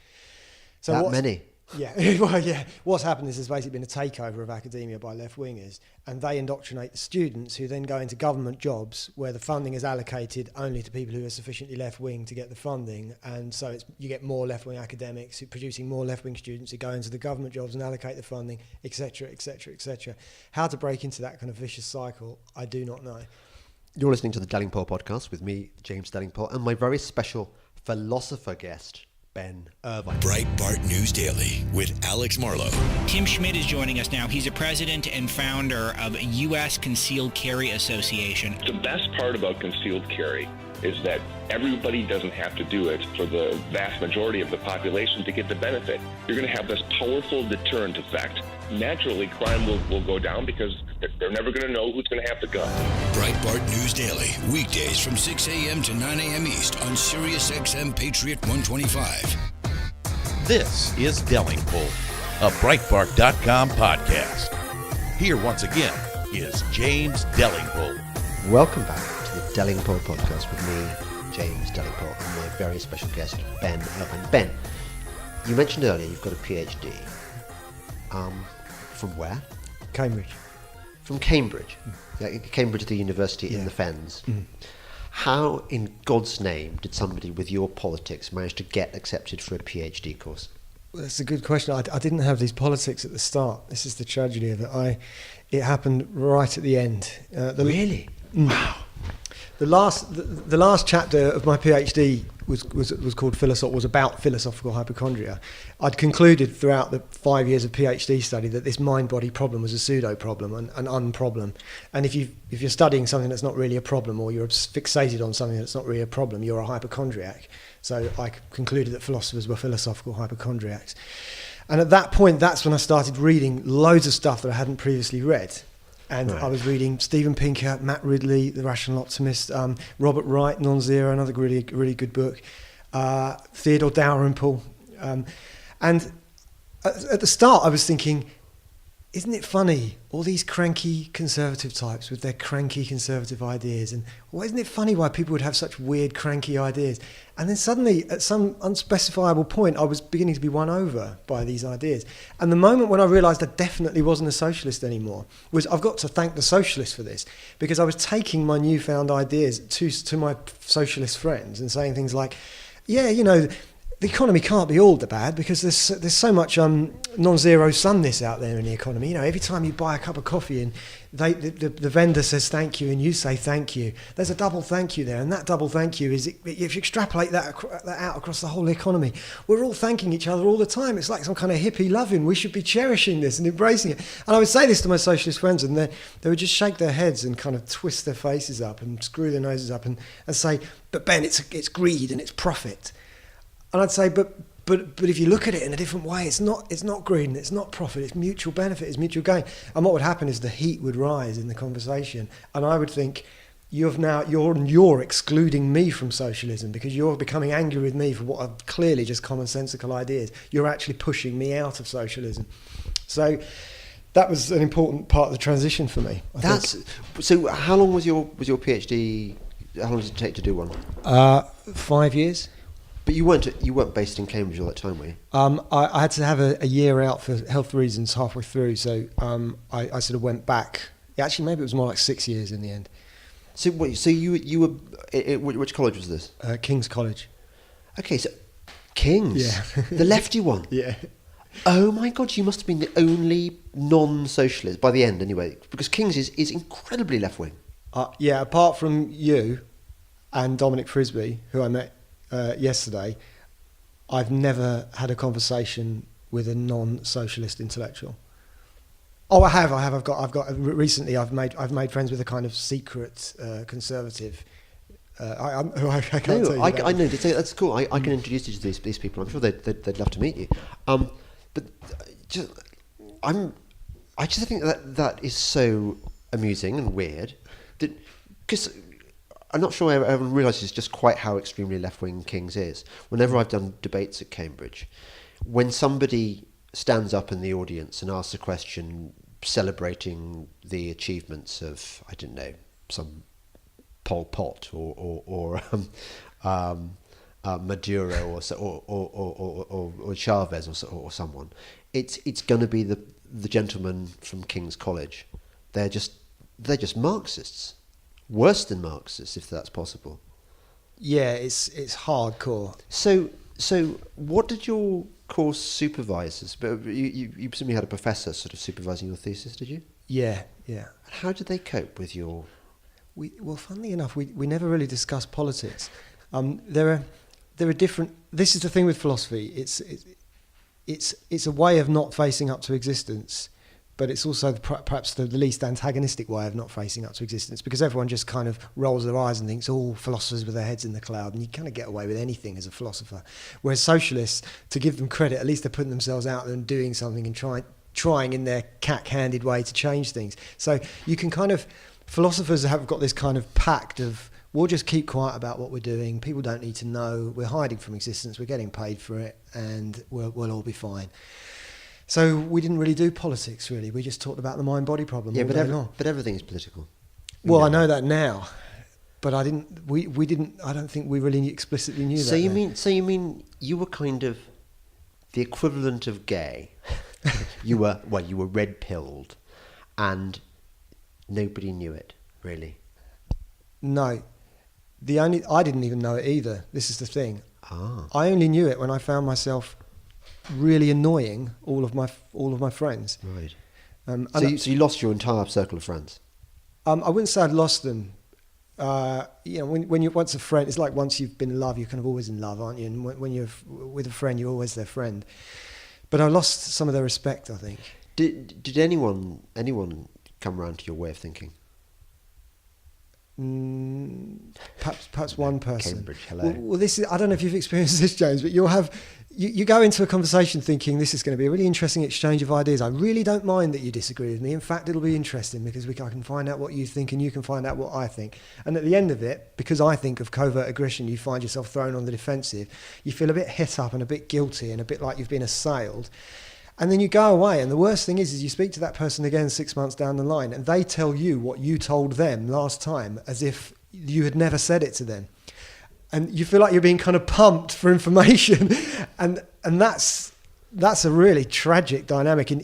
So that many? Yeah, well, yeah. What's happened is there's basically been a takeover of academia by left-wingers, and they indoctrinate the students who then go into government jobs where the funding is allocated only to people who are sufficiently left-wing to get the funding, and so you get more left-wing academics producing more left-wing students who go into the government jobs and allocate the funding, etc., etc., etc. How to break into that kind of vicious cycle, I do not know. You're listening to the Delingpole podcast with me, James Delingpole, and my very special philosopher guest, Ben Irvine. Breitbart News Daily with Alex Marlowe. Tim Schmidt is joining us now. He's a president and founder of U.S. Concealed Carry Association. The best part about concealed carry is that everybody doesn't have to do it for the vast majority of the population to get the benefit. You're going to have this powerful deterrent effect. Naturally, crime will go down because they're never going to know who's going to have the gun. Breitbart News Daily, weekdays from 6 a.m. to 9 a.m. East on Sirius XM Patriot 125. This is Delingpole, a Breitbart.com podcast. Here once again is James Delingpole. Welcome back to the Delingpole podcast with me, James Delingpole, and my very special guest, Ben Irvine. Ben, you mentioned earlier you've got a PhD. From where? Cambridge. From Cambridge. Yeah, Cambridge, the university in the Fens. How, in God's name, did somebody with your politics manage to get accepted for a PhD course? Well, that's a good question. I didn't have these politics at the start. This is the tragedy of it. It happened right at the end. Really? Wow. The last chapter of my PhD was called was about philosophical hypochondria. I'd concluded throughout the 5 years of PhD study that this mind-body problem was a pseudo-problem, an unproblem. And if you're studying something that's not really a problem, or you're fixated on something that's not really a problem, you're a hypochondriac. So I concluded that philosophers were philosophical hypochondriacs. And at that point, that's when I started reading loads of stuff that I hadn't previously read. And I was reading Steven Pinker, Matt Ridley, The Rational Optimist, Robert Wright, Non-Zero, another really good book, Theodore Dalrymple. And at the start I was thinking, isn't it funny, all these cranky conservative types with their cranky conservative ideas, and isn't it funny why people would have such weird cranky ideas? And then suddenly, at some unspecifiable point, I was beginning to be won over by these ideas. And the moment when I realised I definitely wasn't a socialist anymore was I've got to thank the socialists for this, because I was taking my newfound ideas to my socialist friends and saying things like, yeah, the economy can't be all that bad because there's so much non-zero sumness out there in the economy. You know, every time you buy a cup of coffee and the vendor says thank you and you say thank you, there's a double thank you there, and that double thank you is, if you extrapolate that out across the whole economy, we're all thanking each other all the time. It's like some kind of hippie loving. We should be cherishing this and embracing it. And I would say this to my socialist friends, and they would just shake their heads and kind of twist their faces up and screw their noses up and say, but Ben, it's greed and it's profit. And I'd say, but if you look at it in a different way, it's not greed and it's not profit, it's mutual benefit, it's mutual gain. And what would happen is the heat would rise in the conversation, and I would think, you're excluding me from socialism because you're becoming angry with me for what are clearly just commonsensical ideas. You're actually pushing me out of socialism. So that was an important part of the transition for me. So how long was your PhD? How long did it take to do one? 5 years. But you weren't based in Cambridge all that time, were you? I had to have a year out for health reasons halfway through, so I sort of went back. Actually, maybe it was more like 6 years in the end. So you were which college was this? King's College. Okay, so King's, yeah, the lefty one. Yeah. Oh my God, you must have been the only non-socialist by the end, anyway, because King's is incredibly left wing. Yeah, apart from you and Dominic Frisby, who I met yesterday, I've never had a conversation with a non-socialist intellectual. Oh, I have. I've got. Recently, I've made friends with a kind of secret conservative. I can't tell you I know. That's cool. I can introduce you to these people. I'm sure they'd love to meet you. But I just think that is so amusing and weird. Because I'm not sure everyone realises just quite how extremely left-wing King's is. Whenever I've done debates at Cambridge, when somebody stands up in the audience and asks a question celebrating the achievements of, I don't know, some Pol Pot or Maduro or Chavez or someone, it's going to be the gentleman from King's College. They're just Marxists. Worse than Marxists, if that's possible. Yeah, it's hardcore. So what did your course supervisors? But you presumably had a professor sort of supervising your thesis, did you? Yeah. How did they cope with your? Well, funnily enough, we never really discussed politics. There are different. This is the thing with philosophy. It's a way of not facing up to existence. But it's also perhaps the least antagonistic way of not facing up to existence, because everyone just kind of rolls their eyes and thinks, philosophers with their heads in the cloud, and you kind of get away with anything as a philosopher. Whereas socialists, to give them credit, at least they're putting themselves out there and doing something and trying in their cack-handed way to change things. So you can kind of, philosophers have got this kind of pact of, we'll just keep quiet about what we're doing, people don't need to know, we're hiding from existence, we're getting paid for it, and we'll all be fine. So we didn't really do politics, really. We just talked about the mind-body problem all day long. But everything is political. Well, I know that now, but I didn't. We didn't. I don't think we really explicitly knew that. So you mean you were kind of the equivalent of gay? You were red-pilled, and nobody knew it, really. No, I didn't even know it either. This is the thing. I only knew it when I found myself really annoying all of my friends. Right. So you lost your entire circle of friends. I wouldn't say I'd lost them. When you're once a friend, it's like once you've been in love, you're kind of always in love, aren't you? And when you're with a friend, you're always their friend. But I lost some of their respect, I think. Did anyone come around to your way of thinking? Perhaps one person. Cambridge, hello. Well, this is, I don't know if you've experienced this, James, but you go into a conversation thinking this is going to be a really interesting exchange of ideas. I really don't mind that you disagree with me. In fact, it'll be interesting because I can find out what you think and you can find out what I think. And at the end of it, because I think of covert aggression, you find yourself thrown on the defensive. You feel a bit hit up and a bit guilty and a bit like you've been assailed. And then you go away, and the worst thing is you speak to that person again 6 months down the line, and they tell you what you told them last time, as if you had never said it to them. And you feel like you're being kind of pumped for information, and that's a really tragic dynamic. And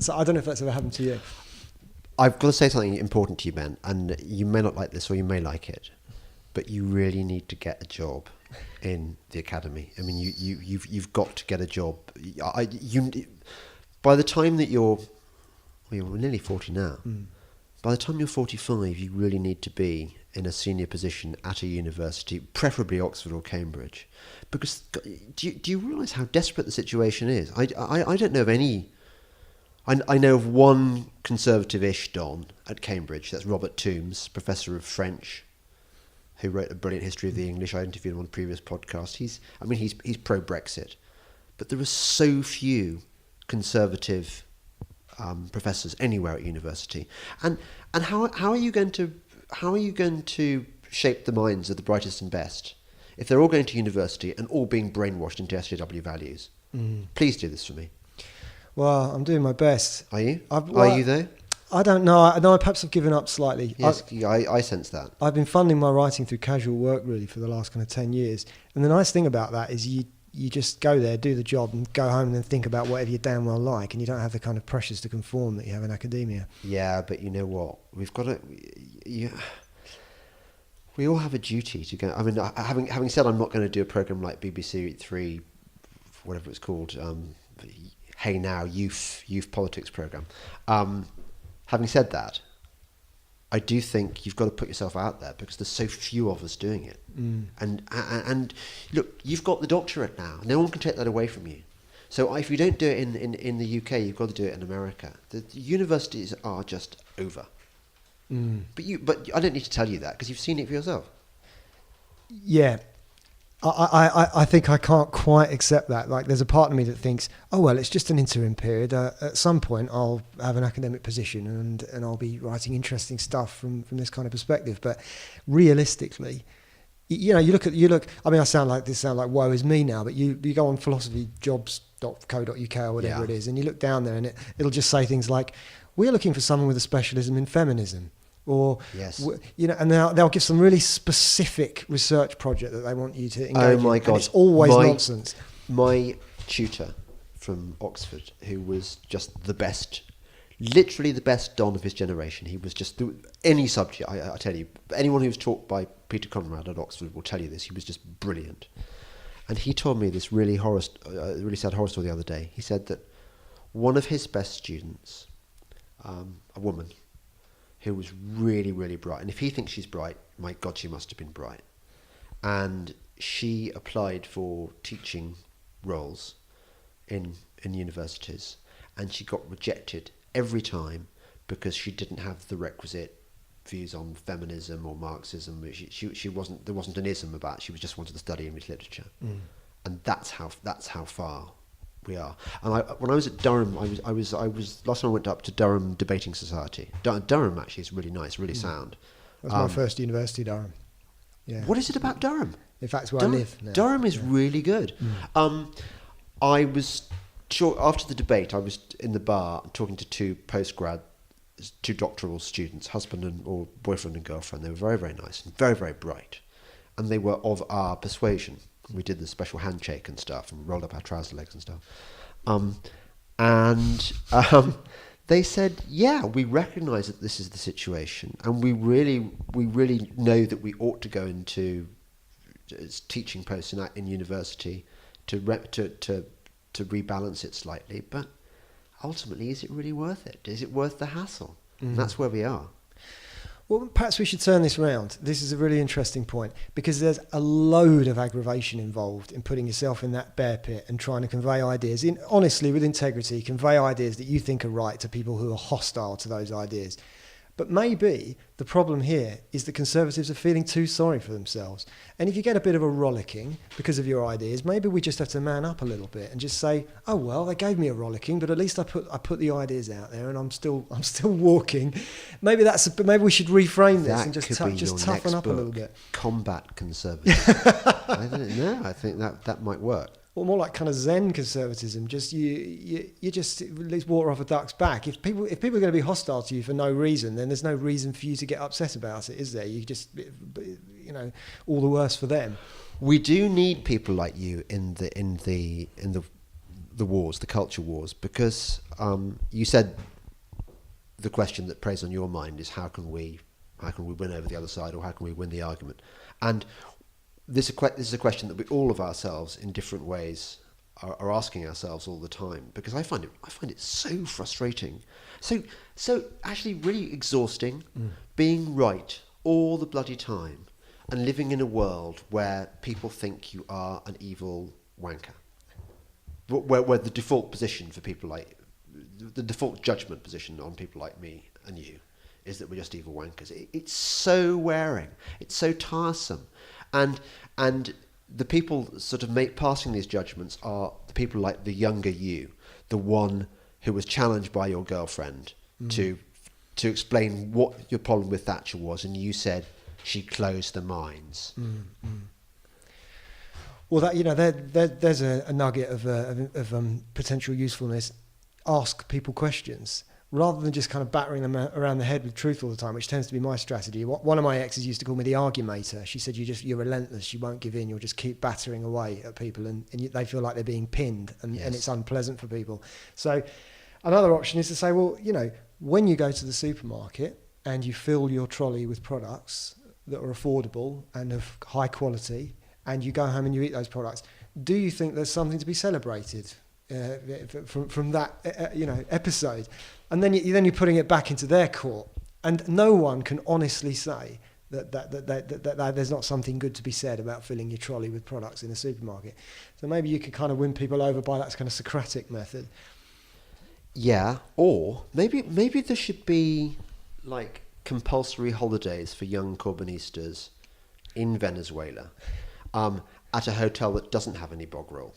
so I don't know if that's ever happened to you. I've got to say something important to you, Ben, and you may not like this or you may like it, but you really need to get a job. in the academy. I mean, you've got to get a job. By the time that you're nearly 40 now. By the time you're 45, you really need to be in a senior position at a university, preferably Oxford or Cambridge, because do you realise how desperate the situation is? I don't know of any. I know of one conservative-ish Don at Cambridge. That's Robert Toombs, professor of French, who wrote a brilliant history of the English. I interviewed him on a previous podcast. He's pro-Brexit, but there are so few conservative professors anywhere at university. And how are you going to shape the minds of the brightest and best if they're all going to university and all being brainwashed into SJW values? Please do this for me. Well, I'm doing my best. Are you? Are you though? I don't know. I know perhaps I've given up slightly. Yes, I sense that. I've been funding my writing through casual work really for the last kind of 10 years. And the nice thing about that is you just go there, do the job, and go home and then think about whatever you damn well like, and you don't have the kind of pressures to conform that you have in academia. Yeah, but you know what? We've got to... we all have a duty to go... I mean, having said I'm not going to do a programme like BBC 3, whatever it's called, Hey Now, youth politics programme. Having said that, I do think you've got to put yourself out there because there's so few of us doing it. And look, you've got the doctorate now. No one can take that away from you. So if you don't do it in the UK, you've got to do it in America. The universities are just over. But I don't need to tell you that because you've seen it for yourself. Yeah. I think I can't quite accept that. Like, there's a part of me that thinks, oh, well, it's just an interim period. At some point, I'll have an academic position and I'll be writing interesting stuff from this kind of perspective. But realistically, you look. I mean, I sound like woe is me now. But you go on philosophyjobs.co.uk or whatever it is, and you look down there, and it'll just say things like, "We're looking for someone with a specialism in feminism." Or, and they'll give some really specific research project that they want you to engage in. Oh my God. And it's always nonsense. My tutor from Oxford, who was just the best, literally the best Don of his generation. He was just, any subject, I tell you, anyone who's taught by Peter Conrad at Oxford will tell you this. He was just brilliant. And he told me this really sad horror story the other day. He said that one of his best students, a woman, who was really, really bright. And if he thinks she's bright, my God, she must have been bright. And she applied for teaching roles in universities, and she got rejected every time because she didn't have the requisite views on feminism or Marxism. She wasn't. There wasn't an ism about it. She just wanted to study English literature, and that's how far we are. And when I was at Durham, I was last time I went up to Durham Debating Society. Durham actually is really nice, really sound. That's my first university, Durham. Yeah. What is it about Durham? In fact, it's where I live now. Durham is really good. I was sure after the debate, I was in the bar talking to two doctoral students, husband or boyfriend and girlfriend. They were very, very nice and very, very bright, and they were of our persuasion. We did the special handshake and stuff and rolled up our trouser legs and stuff. They said, yeah, we recognise that this is the situation, and we really know that we ought to go into teaching posts in university to rebalance it slightly. But ultimately, is it really worth it? Is it worth the hassle? And that's where we are. Well, perhaps we should turn this round. This is a really interesting point because there's a load of aggravation involved in putting yourself in that bear pit and trying to convey ideas, honestly, with integrity, convey ideas that you think are right to people who are hostile to those ideas. But maybe the problem here is that Conservatives are feeling too sorry for themselves. And if you get a bit of a rollicking because of your ideas, maybe we just have to man up a little bit and just say, oh, well, they gave me a rollicking, but at least I put the ideas out there and I'm still walking. Maybe we should reframe this and just toughen up a little bit. Combat Conservatism. I don't know. I think that might work. Or more like kind of Zen conservatism. Just you just at least water off a duck's back. If people are going to be hostile to you for no reason, then there's no reason for you to get upset about it, is there? You just, all the worse for them. We do need people like you in the wars, the culture wars, because you said the question that preys on your mind is how can we win over the other side, or how can we win the argument? And this is a question that we all of ourselves in different ways are asking ourselves all the time, because I find it so frustrating, so actually really exhausting, being right all the bloody time and living in a world where people think you are an evil wanker, where the default position for people like the default judgment position on people like me and you is that we're just evil wankers. It's so wearing, it's so tiresome, and the people sort of passing these judgments are the people like the younger you, the one who was challenged by your girlfriend to explain what your problem with Thatcher was, and you said she closed the mines. Well, that there's a nugget of potential usefulness. Ask people questions rather than just kind of battering them around the head with truth all the time, which tends to be my strategy. One of my exes used to call me the argumator. She said, you're relentless, you won't give in, you'll just keep battering away at people, and they feel like they're being pinned, and it's unpleasant for people. So another option is to say, well, when you go to the supermarket and you fill your trolley with products that are affordable and of high quality, and you go home and you eat those products, do you think there's something to be celebrated from that episode? And then you're putting it back into their court, and no one can honestly say that there's not something good to be said about filling your trolley with products in a supermarket. So maybe you could kind of win people over by that kind of Socratic method. Yeah, or maybe there should be like compulsory holidays for young Corbynistas in Venezuela, at a hotel that doesn't have any bog roll.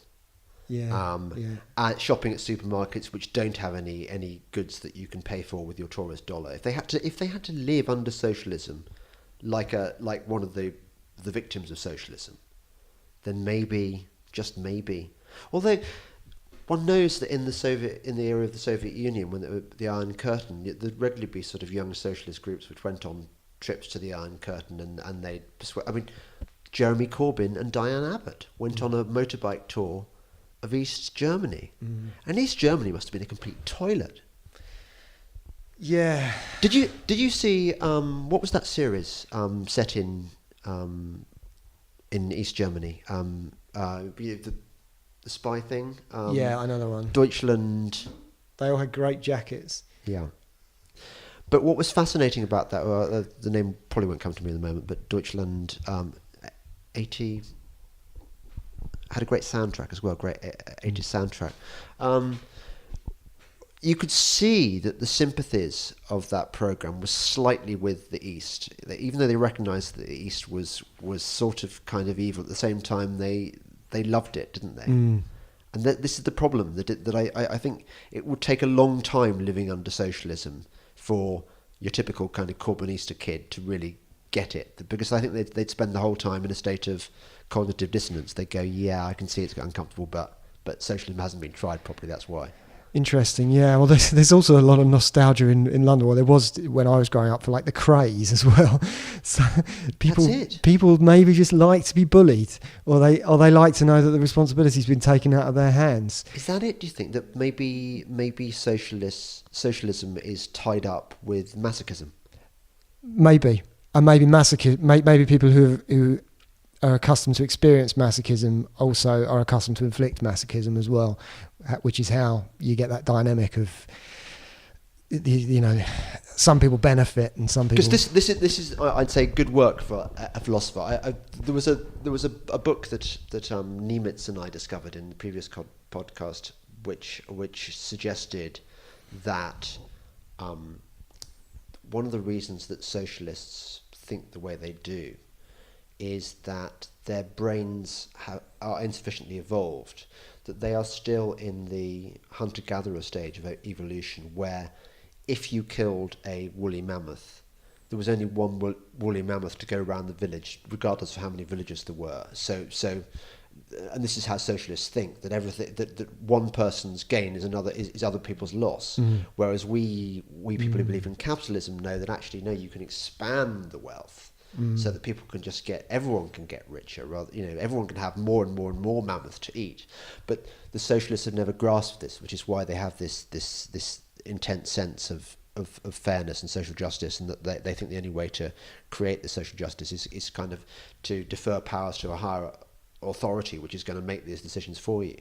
Shopping at supermarkets which don't have any goods that you can pay for with your tourist dollar. If they had to live under socialism, like one of the victims of socialism, then maybe, just maybe. Although one knows that in the era of the Soviet Union, when the Iron Curtain, there'd regularly be sort of young socialist groups which went on trips to the Iron Curtain, and they persuade. I mean, Jeremy Corbyn and Diane Abbott went on a motorbike tour of East Germany, and East Germany must have been a complete toilet. Yeah. Did you see what was that series set in East Germany? The spy thing. Yeah, I know the one. Deutschland. They all had great jackets. Yeah. But what was fascinating about that, the name probably won't come to me in the moment, but Deutschland 80 had a great soundtrack as well, great 80s soundtrack. You could see that the sympathies of that programme was slightly with the East. Even though they recognised that the East was sort of kind of evil, at the same time they loved it, didn't they? And this is the problem, that I think it would take a long time living under socialism for your typical kind of Corbynista kid to really get it, because I think they'd spend the whole time in a state of cognitive dissonance. They'd go, yeah, I can see it's uncomfortable, but socialism hasn't been tried properly, that's why. Interesting, yeah. Well, there's also a lot of nostalgia in London. Well, there was when I was growing up for like the craze as well. So people maybe just like to be bullied, or they like to know that the responsibility's been taken out of their hands. Is that it? Do you think that maybe socialism is tied up with masochism? Maybe, and maybe people who are accustomed to experience masochism also are accustomed to inflict masochism as well, which is how you get that dynamic of, some people benefit and some people. Because this is I'd say good work for a philosopher. There was a book that Niemitz and I discovered in the previous podcast, which suggested that one of the reasons that socialists think the way they do is that their brains are insufficiently evolved, that they are still in the hunter-gatherer stage of evolution, where if you killed a woolly mammoth, there was only one woolly mammoth to go around the village, regardless of how many villagers there were. So, and this is how socialists think, that everything that one person's gain is other people's loss. Whereas we people who believe in capitalism know that actually no, you can expand the wealth. So that everyone can get richer, everyone can have more and more and more mammoth to eat. But the socialists have never grasped this, which is why they have this intense sense of of fairness and social justice, and that they think the only way to create the social justice is kind of to defer powers to a higher authority, which is going to make these decisions for you.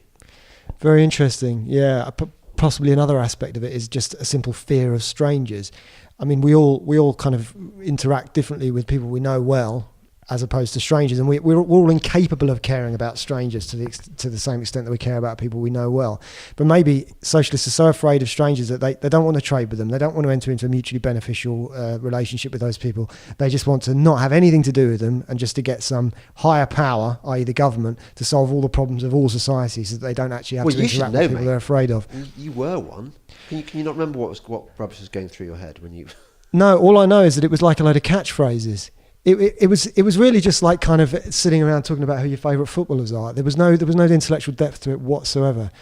Very interesting. Yeah, possibly another aspect of it is just a simple fear of strangers. I mean, we all kind of interact differently with people we know well, as opposed to strangers, and we're all incapable of caring about strangers to the same extent that we care about people we know well. But maybe socialists are so afraid of strangers that they don't want to trade with them. They don't want to enter into a mutually beneficial relationship with those people. They just want to not have anything to do with them, and just to get some higher power, i.e. the government, to solve all the problems of all societies, so that they don't actually have to interact with people they're afraid of. You were one. Can you not remember what rubbish was going through your head when you... No, all I know is that it was like a load of catchphrases. It was really just like kind of sitting around talking about who your favourite footballers are. There was no intellectual depth to it whatsoever.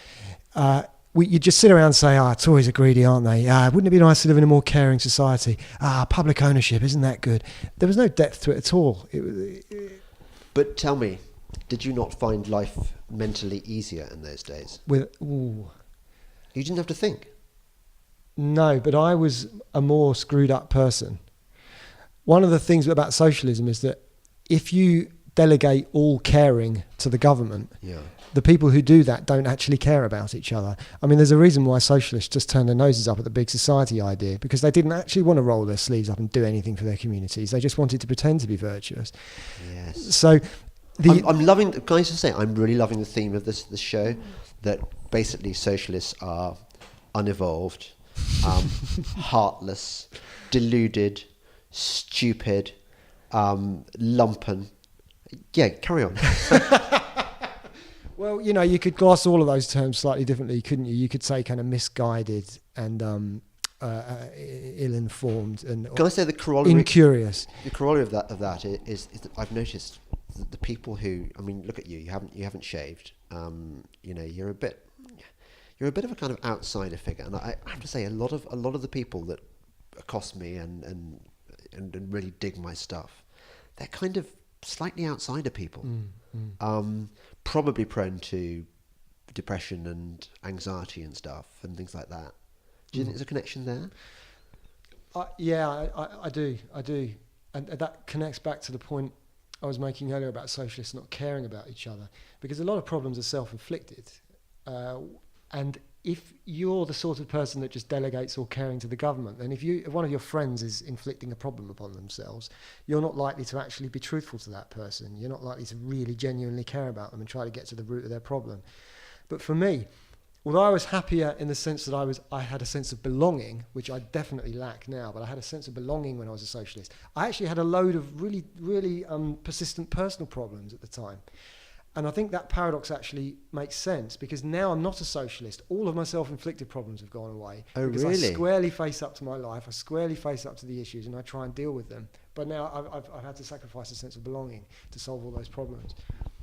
You just sit around and say, Tories are greedy, aren't they? Wouldn't it be nice to live in a more caring society? Public ownership, isn't that good? There was no depth to it at all. But tell me, did you not find life mentally easier in those days? You didn't have to think. No, but I was a more screwed up person. One of the things about socialism is that if you delegate all caring to the government, the people who do that don't actually care about each other. I mean, there's a reason why socialists just turned their noses up at the big society idea, because they didn't actually want to roll their sleeves up and do anything for their communities. They just wanted to pretend to be virtuous. Yes. So I'm loving, can I just say, I'm really loving the theme of this show, that basically socialists are unevolved, heartless, deluded, stupid, lumpen. Yeah, carry on. Well, you could gloss all of those terms slightly differently, couldn't you? You could say kind of misguided and ill-informed and can I say the corollary? Incurious. The corollary of that is that I've noticed that the people who, I mean, look at you. You haven't shaved. You're a bit of a kind of outsider figure, and I have to say a lot of the people that accost me and really dig my stuff, they're kind of slightly outsider people, probably prone to depression and anxiety and stuff and things like that. Do you think there's a connection there? I do, and that connects back to the point I was making earlier about socialists not caring about each other, because a lot of problems are self-inflicted, and if you're the sort of person that just delegates all caring to the government, then if one of your friends is inflicting a problem upon themselves, you're not likely to actually be truthful to that person. You're not likely to really genuinely care about them and try to get to the root of their problem. But for me, although I was happier in the sense that I had a sense of belonging, which I definitely lack now, but I had a sense of belonging when I was a socialist. I actually had a load of really, really persistent personal problems at the time. And I think that paradox actually makes sense, because now I'm not a socialist. All of my self-inflicted problems have gone away. Oh, because really? I squarely face up to my life. I squarely face up to the issues, and I try and deal with them. But now I've had to sacrifice a sense of belonging to solve all those problems.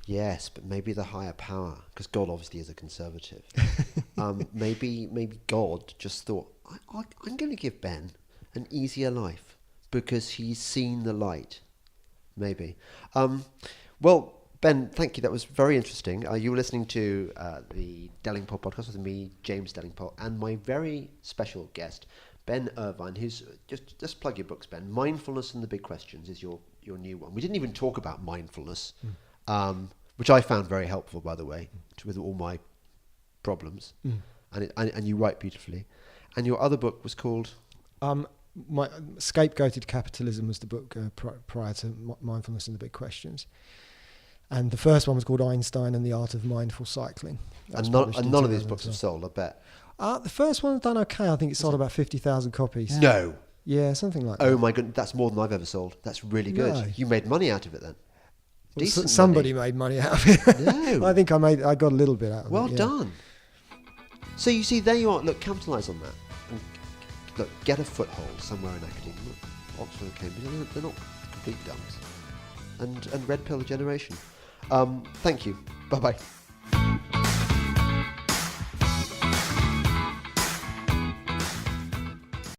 Yes, but maybe the higher power, because God obviously is a conservative. Maybe God just thought, I'm going to give Ben an easier life because he's seen the light. Maybe. Well, Ben, thank you. That was very interesting. You were listening to the Delingpole podcast with me, James Delingpole, and my very special guest, Ben Irvine, who's just plug your books, Ben. Mindfulness and the Big Questions is your new one. We didn't even talk about mindfulness, which I found very helpful, by the way, with all my problems. And you write beautifully. And your other book was called? My Scapegoated Capitalism was the book prior to Mindfulness and the Big Questions. And the first one was called Einstein and the Art of Mindful Cycling. And none of these books have sold, I bet. The first one's done okay. I think it sold about 50,000 copies. No. Yeah, something like that. Oh my goodness, that's more than I've ever sold. That's really good. No. You made money out of it then. Well, somebody made money out of it. No. I think I got a little bit out of it. Well done. So you see, there you are. Look, capitalise on that. And look, get a foothold somewhere in academia. Oxford and Cambridge, they're not complete dumps. And red pill generation. Thank you. Bye-bye.